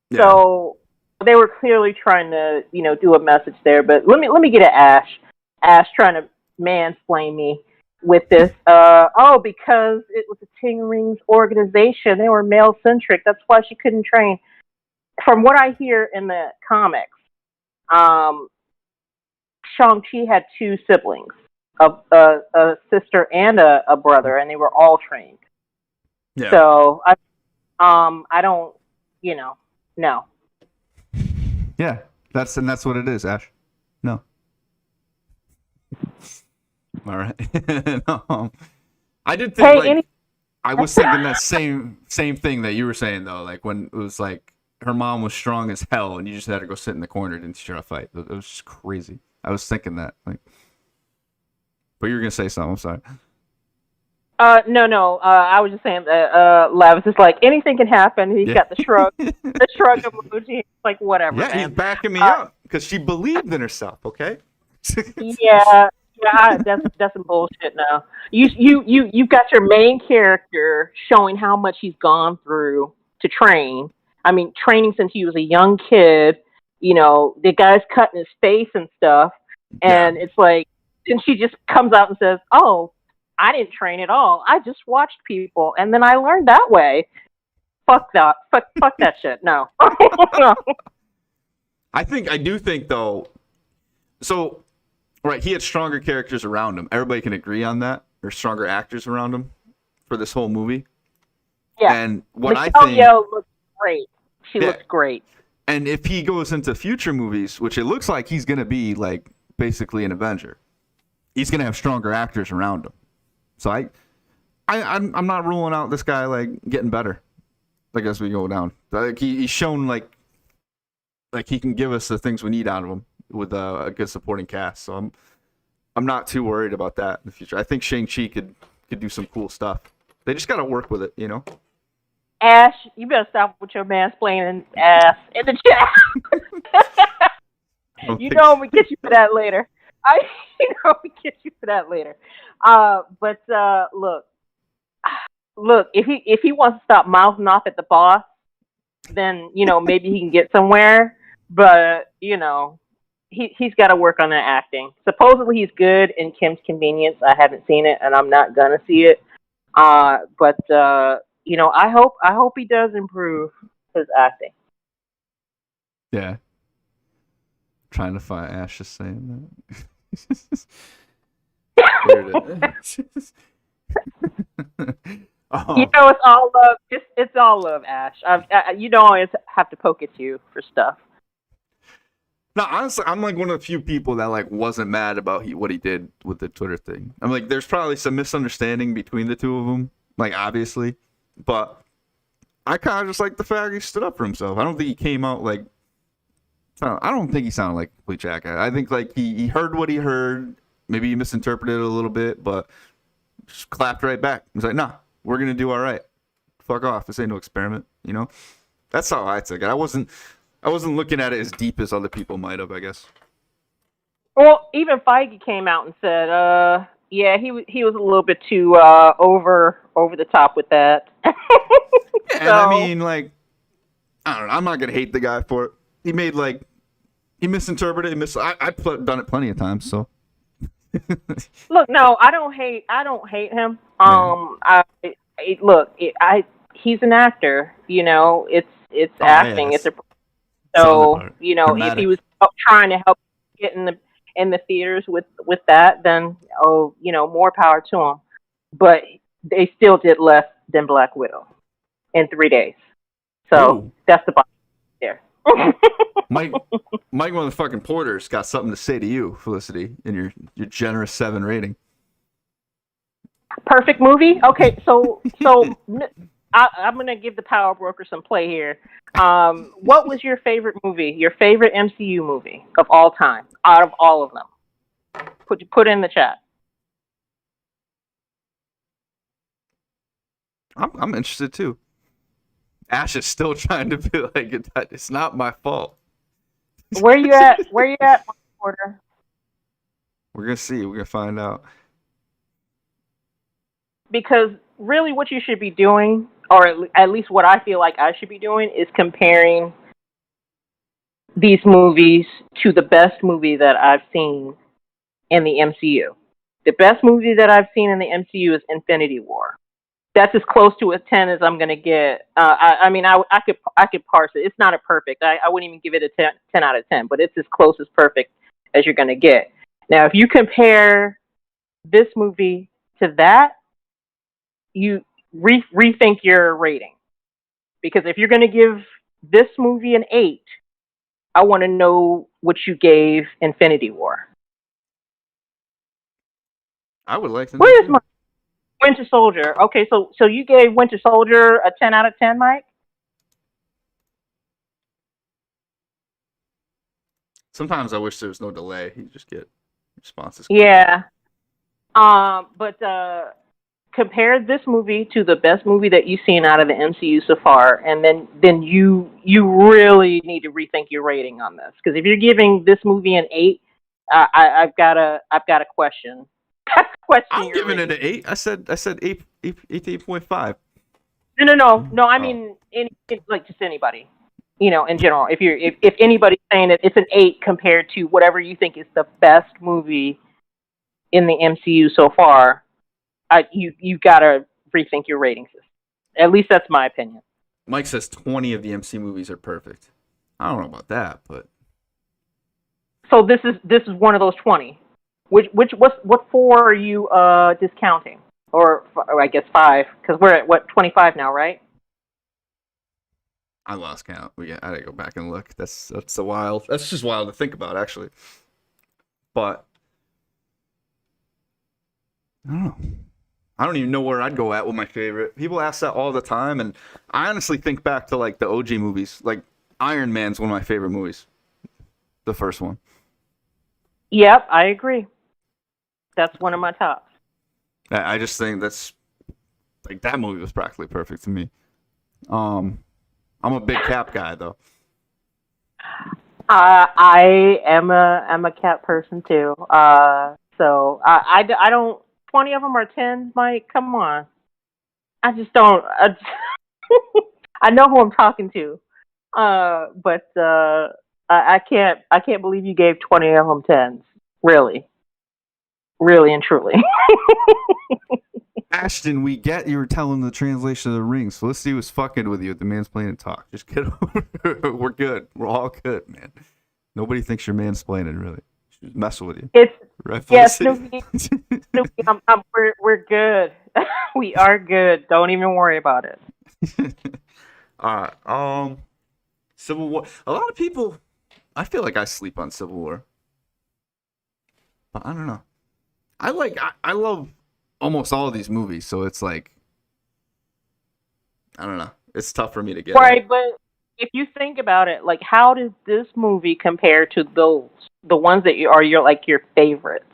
Yeah. So they were clearly trying to, do a message there. But let me get at Ash. Ash trying to mansplain me with this. Because it was a Ting Rings organization, they were male centric. That's why she couldn't train. From what I hear in the comics, um, Shang-Chi had two siblings, a sister and a brother, and they were all trained. Yeah. So I don't, no. Yeah. That's what it is, Ash. No. All right. No. I did think I was thinking that same thing that you were saying though. Like when it was like her mom was strong as hell, and you just had to go sit in the corner and teach her how to fight. It was just crazy. I was thinking that. Like, but you were gonna say something. I'm sorry. No. I was just saying that Lavis is like anything can happen. He's got the shrug, the shrug emoji. It's like whatever. Yeah, man. he's backing me up because she believed in herself. Okay. Yeah, that's some bullshit. Now you've got your main character showing how much he's gone through to train. I mean, training since he was a young kid. The guy's cutting his face and stuff, and it's like, then she just comes out and says, "Oh, I didn't train at all. I just watched people, and then I learned that way." Fuck that. Fuck that shit. No. No. I do think though. So, right, he had stronger characters around him. Everybody can agree on that. Or stronger actors around him for this whole movie. Yeah. And what I think, looks great. She looks great. And if he goes into future movies, which it looks like he's going to be like basically an Avenger, he's going to have stronger actors around him. So I'm not ruling out this guy like getting better, like as we go down. Like he's shown like he can give us the things we need out of him with a good supporting cast. So I'm not too worried about that in the future. I think Shang-Chi could do some cool stuff. They just got to work with it, Ash, you better stop with your mansplaining ass in the chat. I'm gonna get you for that later. Look, if he wants to stop mouthing off at the boss, then maybe he can get somewhere. But he's got to work on that acting. Supposedly he's good in Kim's Convenience. I haven't seen it, and I'm not gonna see it. But I hope he does improve his acting. Yeah. Trying to find Ash just saying that. There it is. It's all love. It's all love, Ash. You don't always have to poke at you for stuff. No, honestly, I'm like one of the few people that like wasn't mad about what he did with the Twitter thing. I'm like, there's probably some misunderstanding between the two of them, like obviously, but I kind of just like the fact he stood up for himself. I don't think he came out like, I don't think he sounded like a complete jackass. I think like he heard what he heard. Maybe he misinterpreted it a little bit, but just clapped right back. He's like, nah, we're going to do all right. Fuck off. This ain't no experiment, That's how I took it. I wasn't looking at it as deep as other people might have, I guess. Well, even Feige came out and said, yeah, he was a little bit too over the top with that. Yeah, and I mean, like, I don't know. I'm not gonna hate the guy for it. He misinterpreted it. I've done it plenty of times. So look, no, I don't hate him. He's an actor. It's acting. Yeah, it's if he was trying to help get in the theaters with that, then more power to him. But they still did less than Black Widow in 3 days. So that's the bottom there. Mike motherfucking Porter's got something to say to you, Felicity, in your generous 7 rating. Perfect movie. Okay, so I'm gonna give the Power Broker some play here. What was your favorite movie? Your favorite MCU movie of all time, out of all of them? Put in the chat. I'm interested too. Ash is still trying to be like, it's not my fault. Where you at, Porter? We're gonna see. We're gonna find out. Because really what you should be doing, or at least what I feel like I should be doing, is comparing these movies to the best movie that I've seen in the MCU. The best movie that I've seen in the MCU is Infinity War. That's as close to a 10 as I'm gonna get. I mean, I could parse it. It's not a perfect. I wouldn't even give it a 10 out of 10, but it's as close as perfect as you're gonna get. Now, if you compare this movie to that, you rethink your rating, because if you're gonna give this movie an 8, I want to know what you gave Infinity War. I would like to know Where is too. my Winter Soldier? Okay, so you gave Winter Soldier a 10 out of 10, Mike? Sometimes I wish there was no delay. You just get responses quicker. Yeah. But compare this movie to the best movie that you've seen out of the MCU so far, and then you really need to rethink your rating on this, because if you're giving this movie an 8, I've got a question. Question I'm your giving it rating. an 8. I said 8 to 8.5. No. I Oh, mean, like just anybody, in general. If anybody's saying that it's an 8 compared to whatever you think is the best movie in the MCU so far, you gotta rethink your rating system. At least that's my opinion. Mike says 20 of the MC movies are perfect. I don't know about that, but So this is one of those 20. What 4 are you discounting? Or I guess 5, because we're at what, 25 now, right? I lost count. I gotta go back and look. That's a wild. That's just wild to think about, actually. But I don't know. I don't even know where I'd go at with my favorite. People ask that all the time, and I honestly think back to like the OG movies. Like Iron Man's one of my favorite movies. The first one. Yep, I agree. That's one of my tops. I just think that's like that movie was practically perfect to me. Um, I'm a big Cap guy though. I am a cat person too. So I don't. 20 of them are 10s, Mike. Come on. I just don't. I know who I'm talking to. But I can't believe you gave 20 of them 10s. Really, really and truly. Ashton, we get you were telling the translation of the rings. Felicity was fucking with you at the mansplaining talk. Just get over it. We're good. We're all good, man. Nobody thinks you're mansplaining, really. She's messing with you. It's Right, Yeah, Felicity? Snoopy. We're good. We are good. Don't even worry about it. All right. Civil War. A lot of people, I feel like I sleep on Civil War. But I don't know. I love almost all of these movies, so it's like, I don't know. It's tough for me to get Right, at. but if you think about it, like, how does this movie compare to the ones that are your favorites?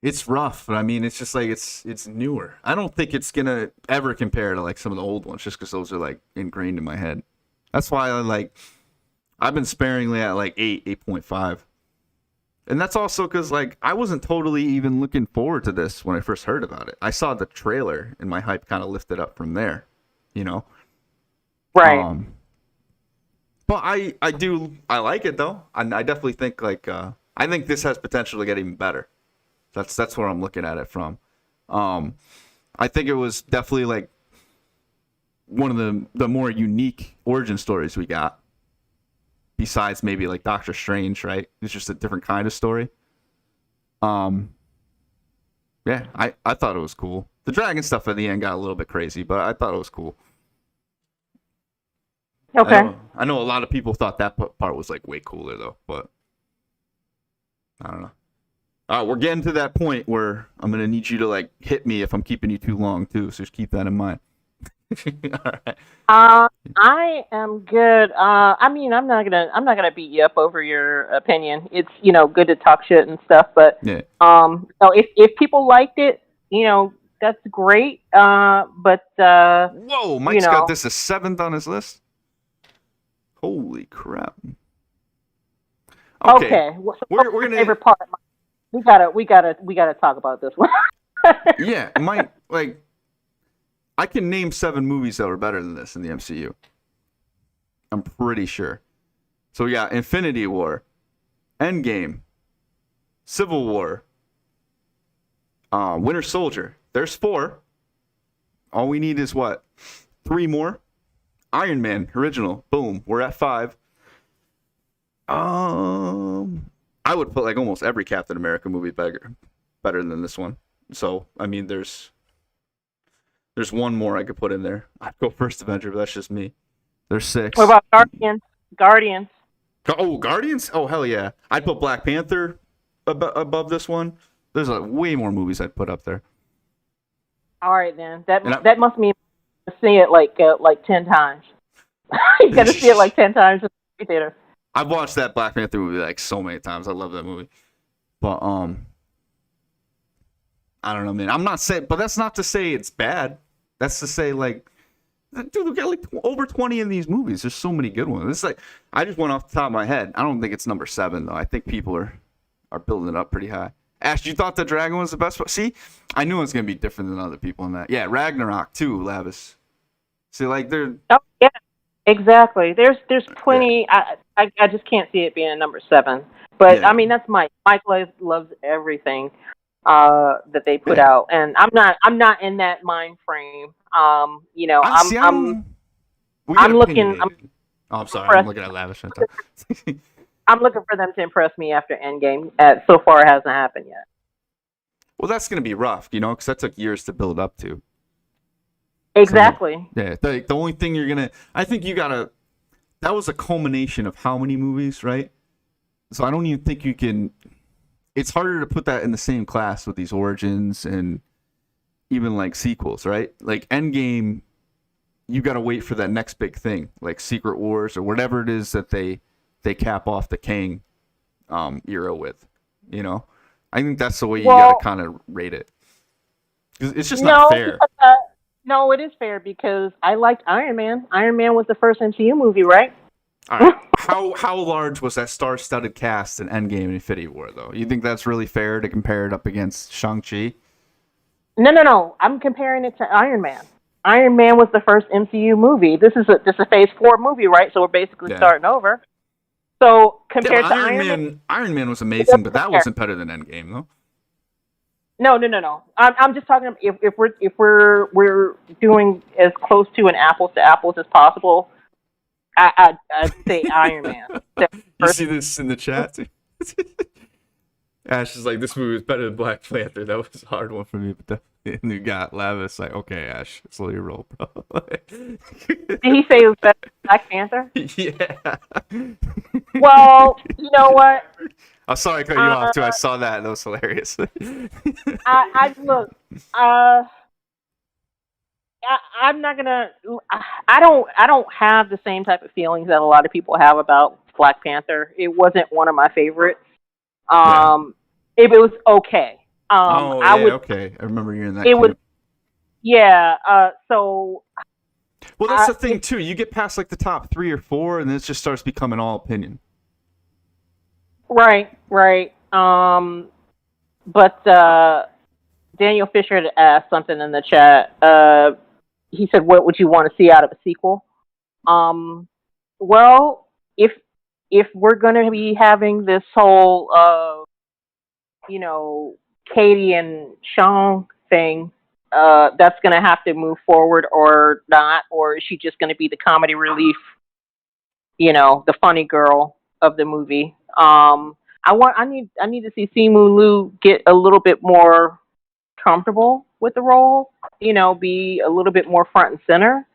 It's rough, but I mean, it's just like it's newer. I don't think it's gonna ever compare to like some of the old ones, just because those are like ingrained in my head. That's why I've been sparingly at like 8.5, and that's also because like I wasn't totally even looking forward to this when I first heard about it. I saw the trailer, and my hype kind of lifted up from there, you know. Right. Um, but I like it though. I definitely think I think this has potential to get even better. That's where I'm looking at it from. Um, I think it was definitely like one of the more unique origin stories we got. Besides maybe like Doctor Strange, right? It's just a different kind of story. Um, yeah, I thought it was cool. The dragon stuff at the end got a little bit crazy, but I thought it was cool. Okay. I know a lot of people thought that part was like way cooler though, but I don't know. We're getting to that point where I'm gonna need you to like hit me if I'm keeping you too long too. So just keep that in mind. All right. I am good. I mean, I'm not gonna beat you up over your opinion. It's good to talk shit and stuff, but Yeah. if people liked it, that's great. But Whoa, you Mike's got know, this as 7th on his list. Holy crap. Okay, okay. So we're what's your gonna. favorite part? We gotta talk about this one. Yeah, I can name 7 movies that were better than this in the MCU. I'm pretty sure. So we got Infinity War, Endgame, Civil War, Winter Soldier. There's 4. All we need is what? 3 more. Iron Man original. Boom. We're at 5. I would put like almost every Captain America movie better than this one. So I mean, there's one more I could put in there. I'd go First Avenger, but that's just me. There's 6. What about Guardians? Guardians. Oh, Guardians? Oh, hell yeah. I'd put Black Panther above this one. There's way more movies I'd put up there. All right, then. That must mean see it like 10 times. You got to see it like 10 times in the theater. I've watched that Black Panther movie like so many times. I love that movie. But I don't know, man. I'm not saying, but that's not to say it's bad. That's to say, like, dude, we got like over 20 in these movies. There's so many good ones. It's like I just went off the top of my head. I don't think it's number 7 though. I think people are building it up pretty high. Ash, you thought the Dragon was the best one? See, I knew it was gonna be different than other people in that. Yeah, Ragnarok too, Lavis. See, like they're. Oh yeah, exactly. There's plenty. Yeah. I just can't see it being a number 7. But yeah. I mean, that's Mike. Mike loves everything that they put out, and I'm not in that mind frame. You know, I'm looking. I'm sorry. I'm looking at Lavish. I'm looking for them to impress me after Endgame. So far, it hasn't happened yet. Well, that's going to be rough, you know, because that took years to build up to. Exactly. So, yeah. The only thing you're going to... I think you got to... That was a culmination of how many movies, right? So I don't even think you can... It's harder to put that in the same class with these origins and even, like, sequels, right? Like, Endgame, you got to wait for that next big thing, like Secret Wars or whatever it is that they cap off the Kang era with, you know? I think that's the way you got to kind of rate it. It's just not fair. No, it is fair because I liked Iron Man. Iron Man was the first MCU movie, right? All right. How large was that star-studded cast in Endgame and Infinity War, though? You think that's really fair to compare it up against Shang-Chi? No. I'm comparing it to Iron Man. Iron Man was the first MCU movie. This is a Phase 4 movie, right? So we're basically starting over. So compared to Iron Man was amazing, but that wasn't better than Endgame, though. No. I'm just talking if we're doing as close to an apples to apples as possible. I'd say Iron Man. You see this in the chat? Ash is like, this movie was better than Black Panther. That was a hard one for me, but and you got Lavis like, okay, Ash, slow your roll, bro. Did he say it was better than Black Panther? Yeah. Well, you know what? I'm sorry I cut you off too. I saw that. That was hilarious. I'm not gonna. I don't have the same type of feelings that a lot of people have about Black Panther. It wasn't one of my favorites. It was okay. Okay. I remember you in that. It was. Yeah. So. Well, that's the thing too. You get past like the top 3 or 4, and then it just starts becoming all opinion. Right. But Daniel Fisher had asked something in the chat. He said, "What would you want to see out of a sequel?" Well, if we're going to be having this whole, Katie and Shang thing, that's going to have to move forward or not, or is she just going to be the comedy relief? The funny girl of the movie. I need to see Simu Liu get a little bit more comfortable with the role, be a little bit more front and center.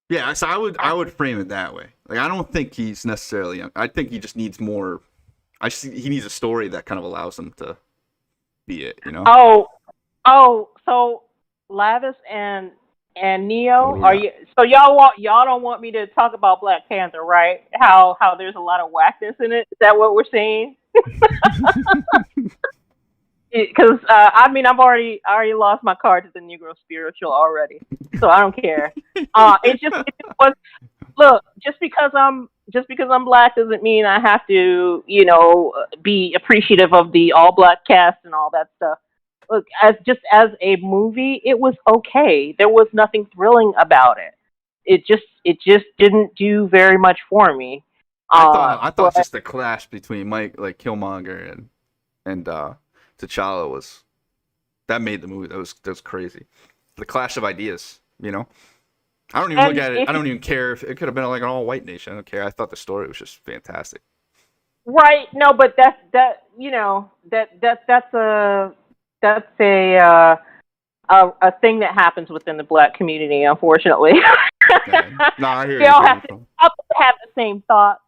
Yeah, so I would frame it that way. Like, I don't think he's necessarily. I think he just needs more. He needs a story that kind of allows him to be it. So Lavis and Neo, are you? So y'all don't want me to talk about Black Panther, right? How there's a lot of whackness in it. Is that what we're seeing? Because I've already lost my card to the Negro spiritual already, so I don't care. It just was. Look, just because I'm just because I'm black doesn't mean I have to, be appreciative of the all black cast and all that stuff. Look, as a movie, it was okay. There was nothing thrilling about it. It just didn't do very much for me. I thought But just the clash between Mike, like Killmonger, and T'Challa was that made the movie. That was crazy. The clash of ideas, you know. I don't even look and at it. if I don't even care if it could have been like an all white nation. I don't care. I thought the story was just fantastic. right, no, but that's a thing that happens within the black community, unfortunately. Yeah. No, I hear They where you're all coming have to from. have the same thoughts,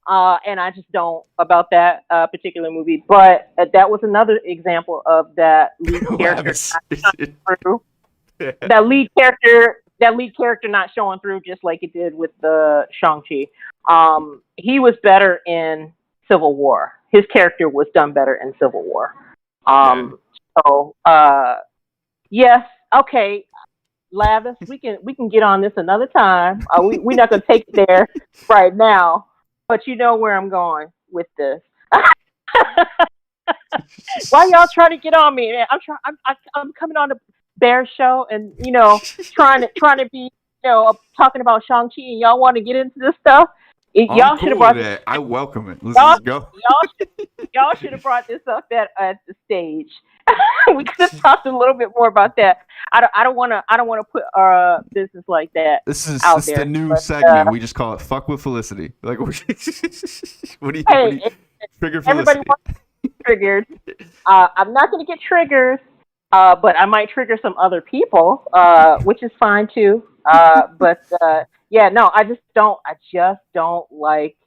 and I just don't about that particular movie. But that was another example of that lead character Lavis. not showing through. That lead character not showing through, just like it did with the Shang-Chi. He was better in Civil War. His character was done better in Civil War. Yeah. So yes, okay, Lavis, we can get on this another time. We're not gonna take it there right now, but you know where I'm going with this. Why y'all trying to get on me? Man? I'm coming on the Bear show and trying to be talking about Shang Chi and y'all want to get into this stuff. I'm Y'all should have cool with brought this. that. I welcome it. Let's Y'all just go. y'all should have brought this up at the stage. We could have talked a little bit more about that. I don't wanna put business like that This is out the there. new But segment. We just call it "Fuck with Felicity." Like, what do you hey, trigger everybody Felicity? wants to be triggered. I'm not going to get triggers, but I might trigger some other people, which is fine too. Yeah, no, I just don't like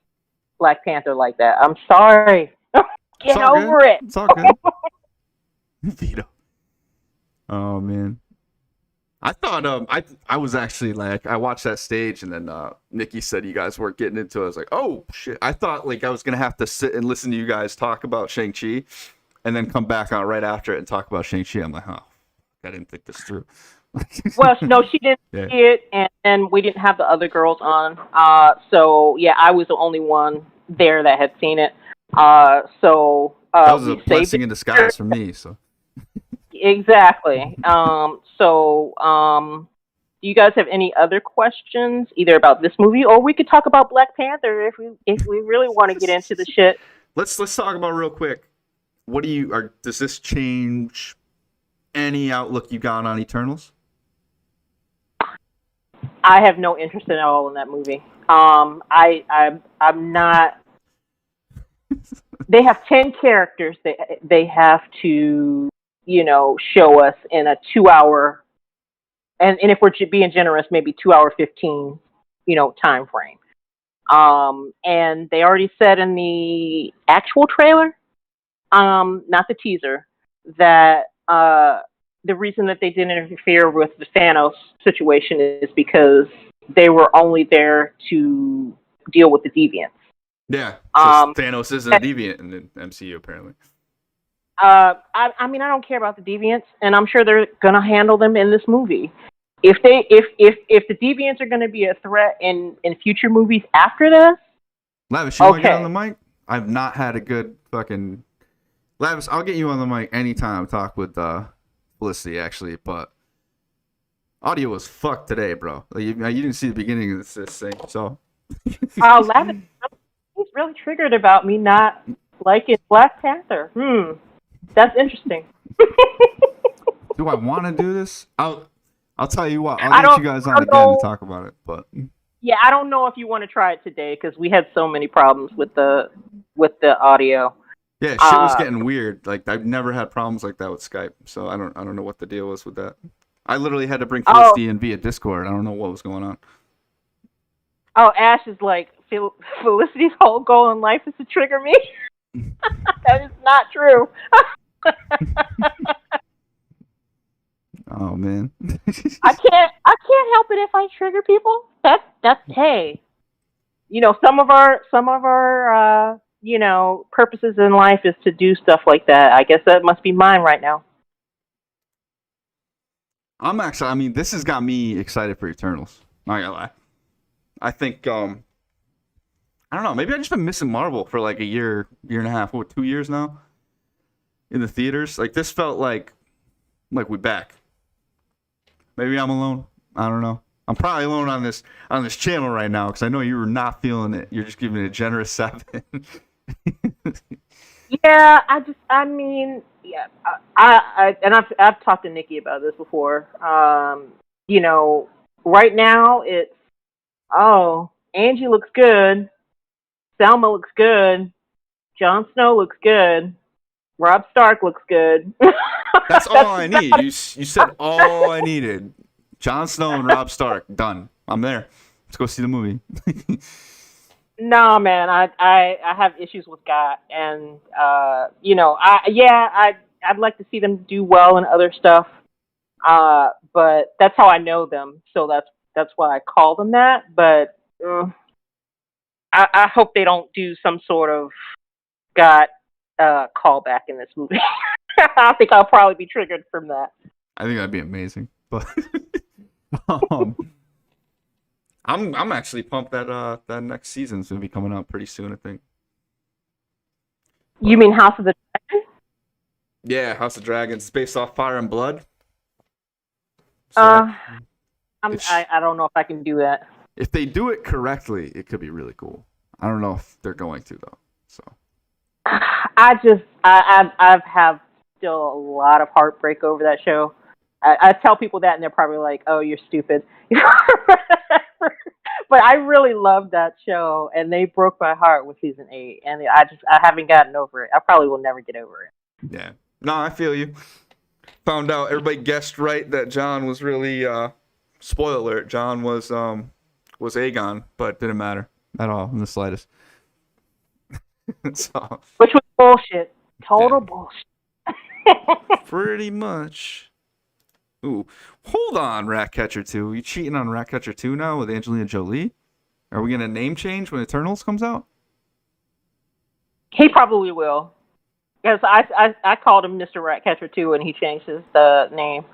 Black Panther like that. I'm sorry. It's Get all good. over it. It's all good. Vito. Oh man. I thought I was actually like I watched that stage and then Nikki said you guys weren't getting into it. I was like, oh shit. I thought like I was gonna have to sit and listen to you guys talk about Shang-Chi and then come back on right after it and talk about Shang-Chi. I'm like, oh, I didn't think this through. Well, no, she didn't Yeah. see it, and we didn't have the other girls on. So yeah, I was the only one there that had seen it. That was a We saved blessing it. in disguise for me. So Exactly. Do you guys have any other questions, either about this movie, or we could talk about Black Panther if we really want to get into the shit? let's talk about real quick. What do you are? Does this change any outlook you got on Eternals? I have no interest at all in that movie. I'm not. They have 10 characters that they have to show us in a 2 hour, and if we're being generous, maybe 2 hour 15 time frame. And they already said in the actual trailer, not the teaser, that the reason that they didn't interfere with the Thanos situation is because they were only there to deal with the deviants. Yeah. So Thanos isn't a deviant in the MCU apparently. I mean, I don't care about the deviants, and I'm sure they're gonna handle them in this movie. If the deviants are gonna be a threat in future movies after this, Lavis, you want to get on okay. the mic? I've not had a good fucking. Lavis, I'll get you on the mic anytime. Talk with Felicity actually, but audio was fucked today, bro. Like, you didn't see the beginning of this thing, so. Lavin, he's really triggered about me not liking Black Panther. That's interesting. Do I want to do this? I'll tell you what. I I'll get don't- you guys I on don't again know. to talk about it, but. Yeah, I don't know if you want to try it today because we had so many problems with the audio. Yeah, shit was getting weird. Like I've never had problems like that with Skype, so I don't know what the deal was with that. I literally had to bring Felicity in via Discord. I don't know what was going on. Oh, Ash is like Felicity's whole goal in life is to trigger me. That is not true. Oh man. I can't help it if I trigger people. That's hey. Some of our purposes in life is to do stuff like that. I guess that must be mine right now. I mean, this has got me excited for Eternals. Not gonna lie. I think I don't know. Maybe I've just been missing Marvel for like a year, year and a half, 2 years now in the theaters. Like this felt like we back. Maybe I'm alone. I don't know. I'm probably alone on this channel right now because I know you were not feeling it. You're just giving it a generous 7. Yeah, I mean, yeah, and I've talked to Nikki about this before. You know, right now it's, oh, Angie looks good, Selma looks good, Jon Snow looks good, Rob Stark looks good. That's all I need. You said all I needed. Jon Snow and Rob Stark, done. I'm there. Let's go see the movie. No, man, I have issues with God, and you know, I'd like to see them do well in other stuff, but that's how I know them, so that's why I call them that. But I hope they don't do some sort of God callback in this movie. I think I'll probably be triggered from that. I think that'd be amazing, but um, I'm actually pumped that that next season's gonna be coming out pretty soon. I think. You mean House of the Dragon? Yeah, House of Dragons. It's based off Fire and Blood. So I don't know if I can do that. if they do it correctly, it could be really cool. I don't know if they're going to though. So I've have still a lot of heartbreak over that show. I tell people that and they're probably like, "Oh, you're stupid." But I really loved that show, and they broke my heart with season 8, and I haven't gotten over it. I probably will never get over it. yeah, no, I feel you. Found out everybody guessed right that John was really spoiler alert. John was Aegon, but didn't matter at all in the slightest. So, Which was bullshit. Total bullshit. pretty much. Ooh, hold on, Ratcatcher 2. You cheating on Ratcatcher 2 now with Angelina Jolie? Are we gonna name change when Eternals comes out? He probably will. Because I called him Mr. Ratcatcher 2 and he changed his name.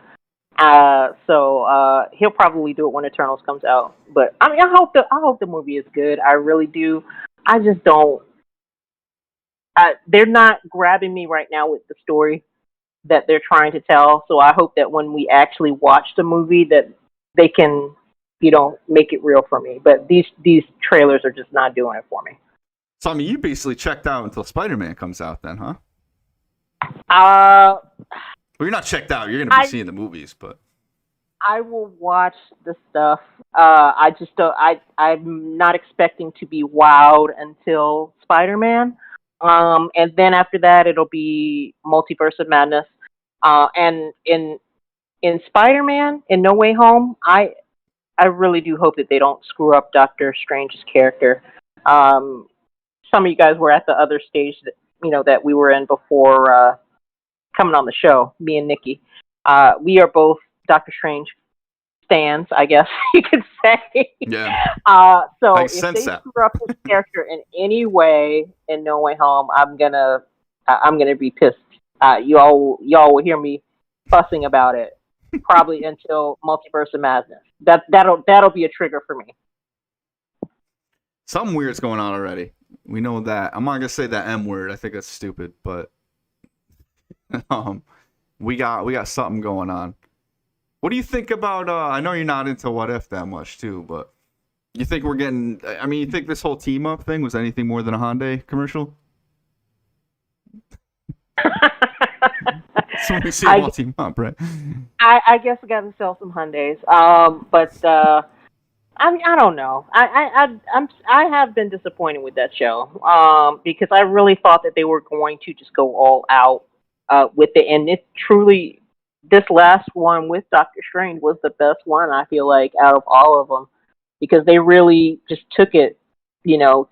So he'll probably do it when Eternals comes out. But I mean, I hope the movie is good. I really do. I just don't. They're not grabbing me right now with the story that they're trying to tell. So I hope that when we actually watch the movie, that they can, make it real for me. But these trailers are just not doing it for me. So I mean, you basically checked out until Spider-Man comes out, then, huh? Well, you're not checked out. You're gonna be seeing the movies, but I will watch the stuff. I just don't. I'm not expecting to be wowed until Spider-Man. And then after that, it'll be Multiverse of Madness. And in Spider-Man, in No Way Home, I really do hope that they don't screw up Doctor Strange's character. Some of you guys were at the other stage that we were in before coming on the show. Me and Nikki, we are both Doctor Strange stans, I guess you could say. Yeah. So if they screw up his character in any way in No Way Home, I'm gonna be pissed. You all will hear me fussing about it probably until Multiverse of Madness. That'll be a trigger for me. Something weird's going on already. We know that. I'm not gonna say that M word. I think that's stupid, but we got something going on. What do you think about? I know you're not into What If that much too, but you think we're getting? I mean, you think this whole team up thing was anything more than a Hyundai commercial? So we see them all team up, right? I guess I got to sell some Hyundais. But I mean, I don't know. I have been disappointed with that show. Because I really thought that they were going to just go all out with it, and it truly. This last one with Doctor Strange was the best one, I feel like, out of all of them, because they really just took it,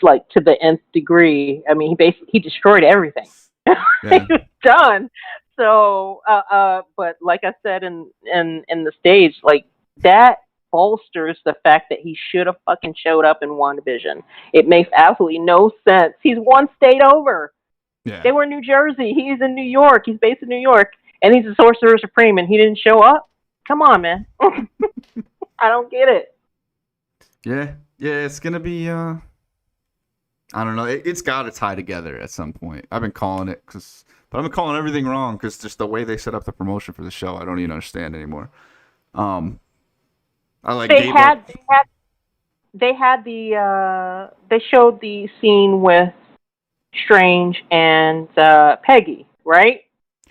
like to the nth degree. I mean, he destroyed everything. Yeah. He was done. So, but like I said in the stage, like that bolsters the fact that he should have fucking showed up in WandaVision. It makes absolutely no sense. He's one state over. Yeah. They were in New Jersey. He's in New York. He's based in New York. And he's a Sorcerer Supreme, and he didn't show up? Come on, man. I don't get it. Yeah, it's gonna be I don't know. It's got to tie together at some point. I've been calling it but I've been calling everything wrong because just the way they set up the promotion for the show, I don't even understand anymore. I like they had they showed the scene with Strange and Peggy, right?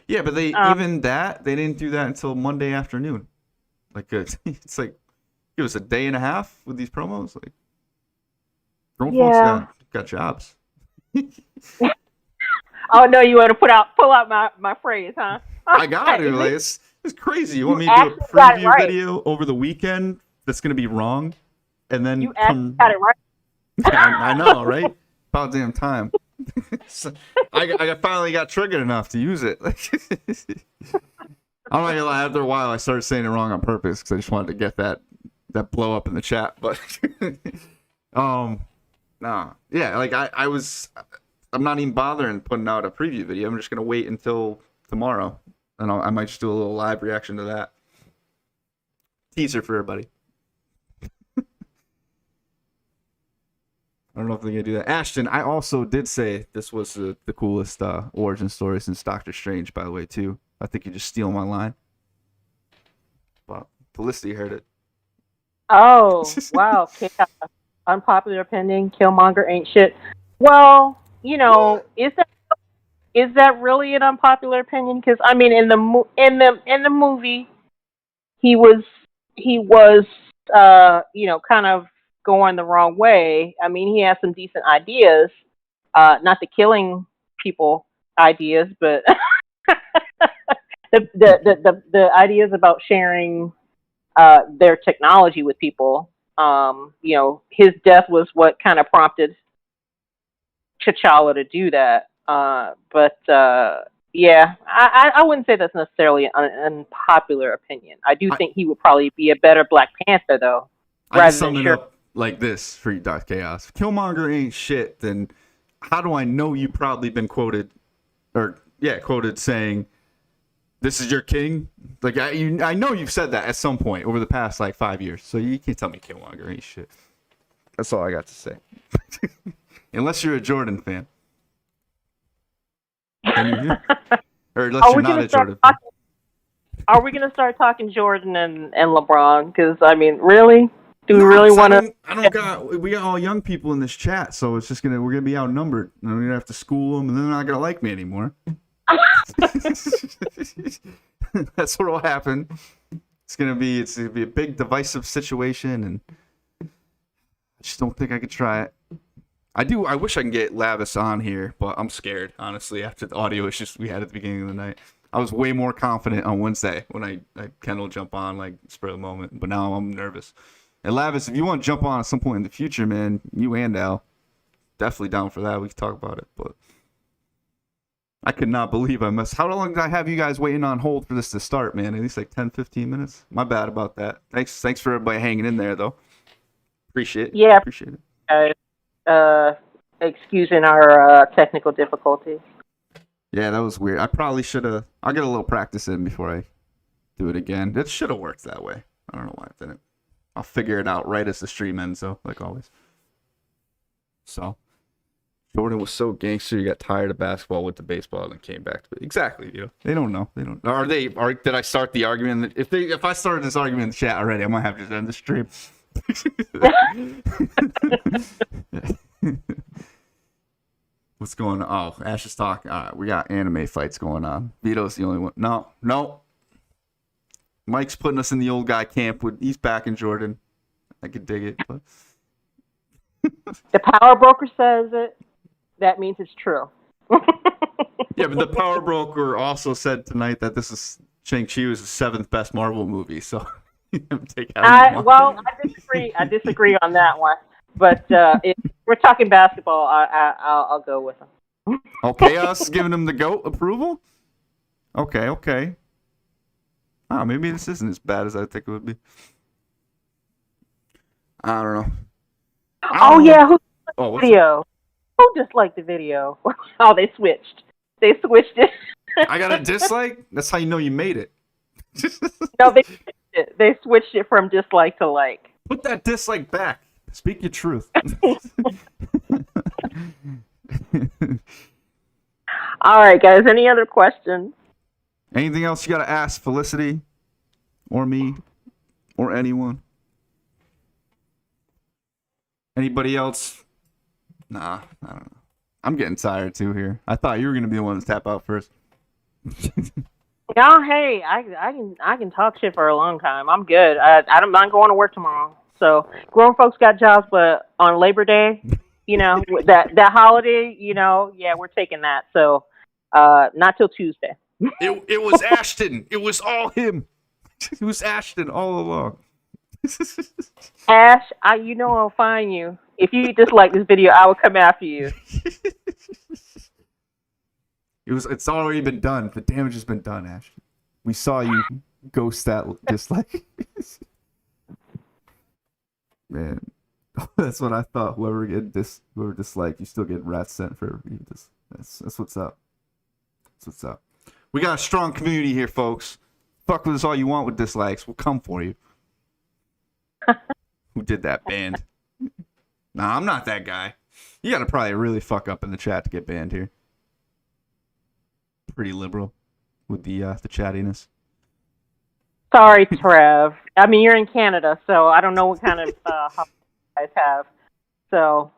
Yeah, but they didn't do that until Monday afternoon. Like it's like it was a day and a half with these promos. Like grown folks got jobs. Oh no, you want to pull out my phrase, huh? I got it. Like, it's crazy. You want me to do a preview video over the weekend that's gonna be wrong, and then you actually got it right. I know, right? About damn time. So, I finally got triggered enough to use it. I'm not gonna lie. After a while, I started saying it wrong on purpose because I just wanted to get that blow up in the chat. But nah, yeah. Like I'm not even bothering putting out a preview video. I'm just gonna wait until tomorrow, and I might just do a little live reaction to that teaser for everybody. I don't know if they're gonna do that. Ashton, I also did say this was the coolest origin story since Doctor Strange, by the way, too. I think you just steal my line. But Felicity heard it. Oh, wow. Unpopular opinion, Killmonger ain't shit. Well, you know, is that really an unpopular opinion? Because I mean, in the movie, he was kind of going the wrong way. I mean, he has some decent ideas, not the killing people ideas, but the ideas about sharing their technology with people. His death was what kind of prompted T'Challa to do that. Yeah, I wouldn't say that's necessarily an unpopular opinion. I do think he would probably be a better Black Panther, though. I just sum it up like this for you, Dark Chaos. If Killmonger ain't shit, then how do I know you've probably been quoted saying, "This is your king"? Like I know you've said that at some point over the past like 5 years. So you can't tell me Killmonger ain't shit. That's all I got to say. Unless you're a Jordan fan. Or unless you're not a Jordan fan. Are we going to start talking Jordan and LeBron? Because, I mean, really? Do we really want to? We got all young people in this chat, so it's just we're going to be outnumbered. And we're going to have to school them, and then they're not going to like me anymore. That's what will happen. It's going to be a big divisive situation, and I just don't think I could try it. I wish I can get Lavis on here, but I'm scared, honestly, after the audio issues we had at the beginning of the night. I was way more confident on Wednesday when I Ken will jump on, like, spur of the moment, but now I'm nervous. And Lavis, if you want to jump on at some point in the future, man, you and Al, definitely down for that. We can talk about it, but I could not believe I missed. How long did I have you guys waiting on hold for this to start, man? At least like 10, 15 minutes? My bad about that. Thanks for everybody hanging in there, though. Appreciate it. Yeah. Appreciate it. Excusing our technical difficulties. Yeah, that was weird. I probably should have. I'll get a little practice in before I do it again. It should have worked that way. I don't know why it didn't. I'll figure it out right as the stream ends, though, like always. So, Jordan was so gangster, he got tired of basketball, went to baseball, and came back to it. Exactly, They don't know. They don't. Did I start the argument? If I started this argument in the chat already, I might have to just end the stream. What's going on? Oh, Ash is talking. All right, we got anime fights going on. Vito's the only one. No. Mike's putting us in the old guy camp. He's back in Jordan. I could dig it. But the power broker says it. That means it's true. Yeah, but the power broker also said tonight that this is Shang-Chi was the 7th best Marvel movie. So I disagree. I disagree on that one. But if we're talking basketball, I'll go with him. Okay, us giving him the GOAT approval? Okay. Oh, maybe this isn't as bad as I think it would be. I don't know. Yeah, who disliked the video? Who disliked the video? Oh, they switched. They switched it. I got a dislike? That's how you know you made it. No, they switched it. They switched it from dislike to like. Put that dislike back. Speak your truth. All right, guys. Any other questions? Anything else you got to ask Felicity or me or anyone? Anybody else? Nah, I don't know. I'm getting tired too here. I thought you were going to be the one to tap out first. No, hey, I can talk shit for a long time. I'm good. I'm not going to work tomorrow. So grown folks got jobs, but on Labor Day, that holiday, yeah, we're taking that. So not till Tuesday. It was Ashton. It was all him. It was Ashton all along. Ash, I'll find you. If you dislike this video, I will come after you. It's already been done. The damage has been done, Ashton. We saw you ghost that dislike. Man, that's what I thought. Whoever disliked, you still get rats sent for you. That's what's up. That's what's up. We got a strong community here, folks. Fuck with us all you want with dislikes. We'll come for you. Who did that? Banned. Nah, I'm not that guy. You gotta probably really fuck up in the chat to get banned here. Pretty liberal with the chattiness. Sorry, Trev. I mean, you're in Canada, so I don't know what kind of holiday you guys have. So,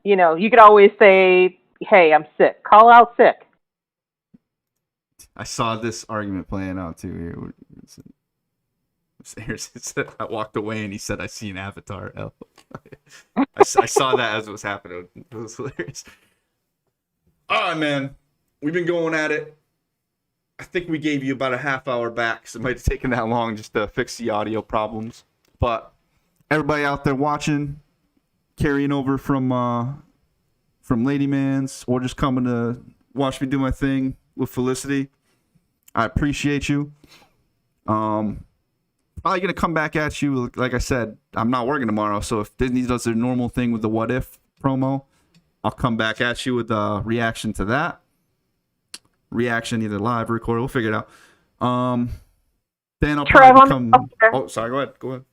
you could always say, "Hey, I'm sick." Call out sick. I saw this argument playing out too here. It said, I walked away and he said, "I see an avatar." I saw that as it was happening. It was hilarious. All right, man. We've been going at it. I think we gave you about a half hour back, so it might have taken that long just to fix the audio problems. But everybody out there watching, carrying over from Lady Man's, or just coming to watch me do my thing with Felicity, I appreciate you. Probably gonna come back at you. Like I said, I'm not working tomorrow, so if Disney does their normal thing with the What If promo, I'll come back at you with a reaction to that. Reaction, either live or recorded. We'll figure it out. Then I'll probably come. Oh, sorry. Go ahead.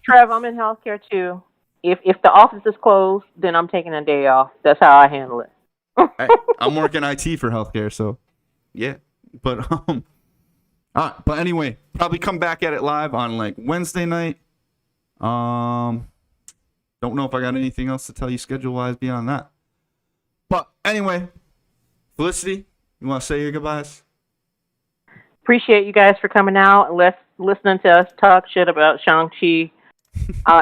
Trev, I'm in healthcare too. If the office is closed, then I'm taking a day off. That's how I handle it. I'm working IT for healthcare, so yeah. But all right. But anyway, probably come back at it live on like Wednesday night. Don't know if I got anything else to tell you schedule wise beyond that. But anyway, Felicity, you want to say your goodbyes? Appreciate you guys for coming out and listening to us talk shit about Shang-Chi.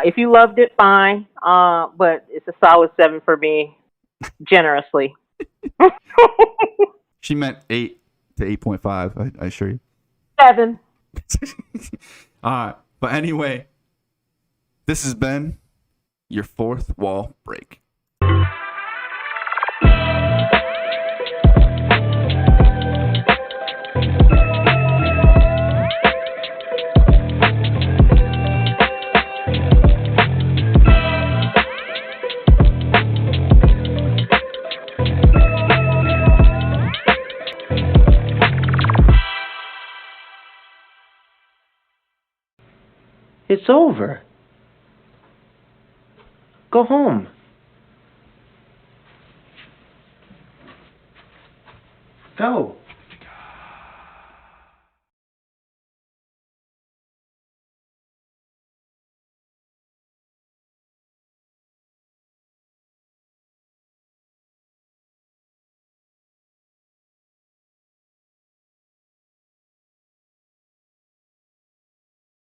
If you loved it, fine. But it's a solid 7 for me, generously. She meant 8 to 8.5, I assure you. 7. All right. But anyway, this has been your fourth wall break. It's over. Go home. Go.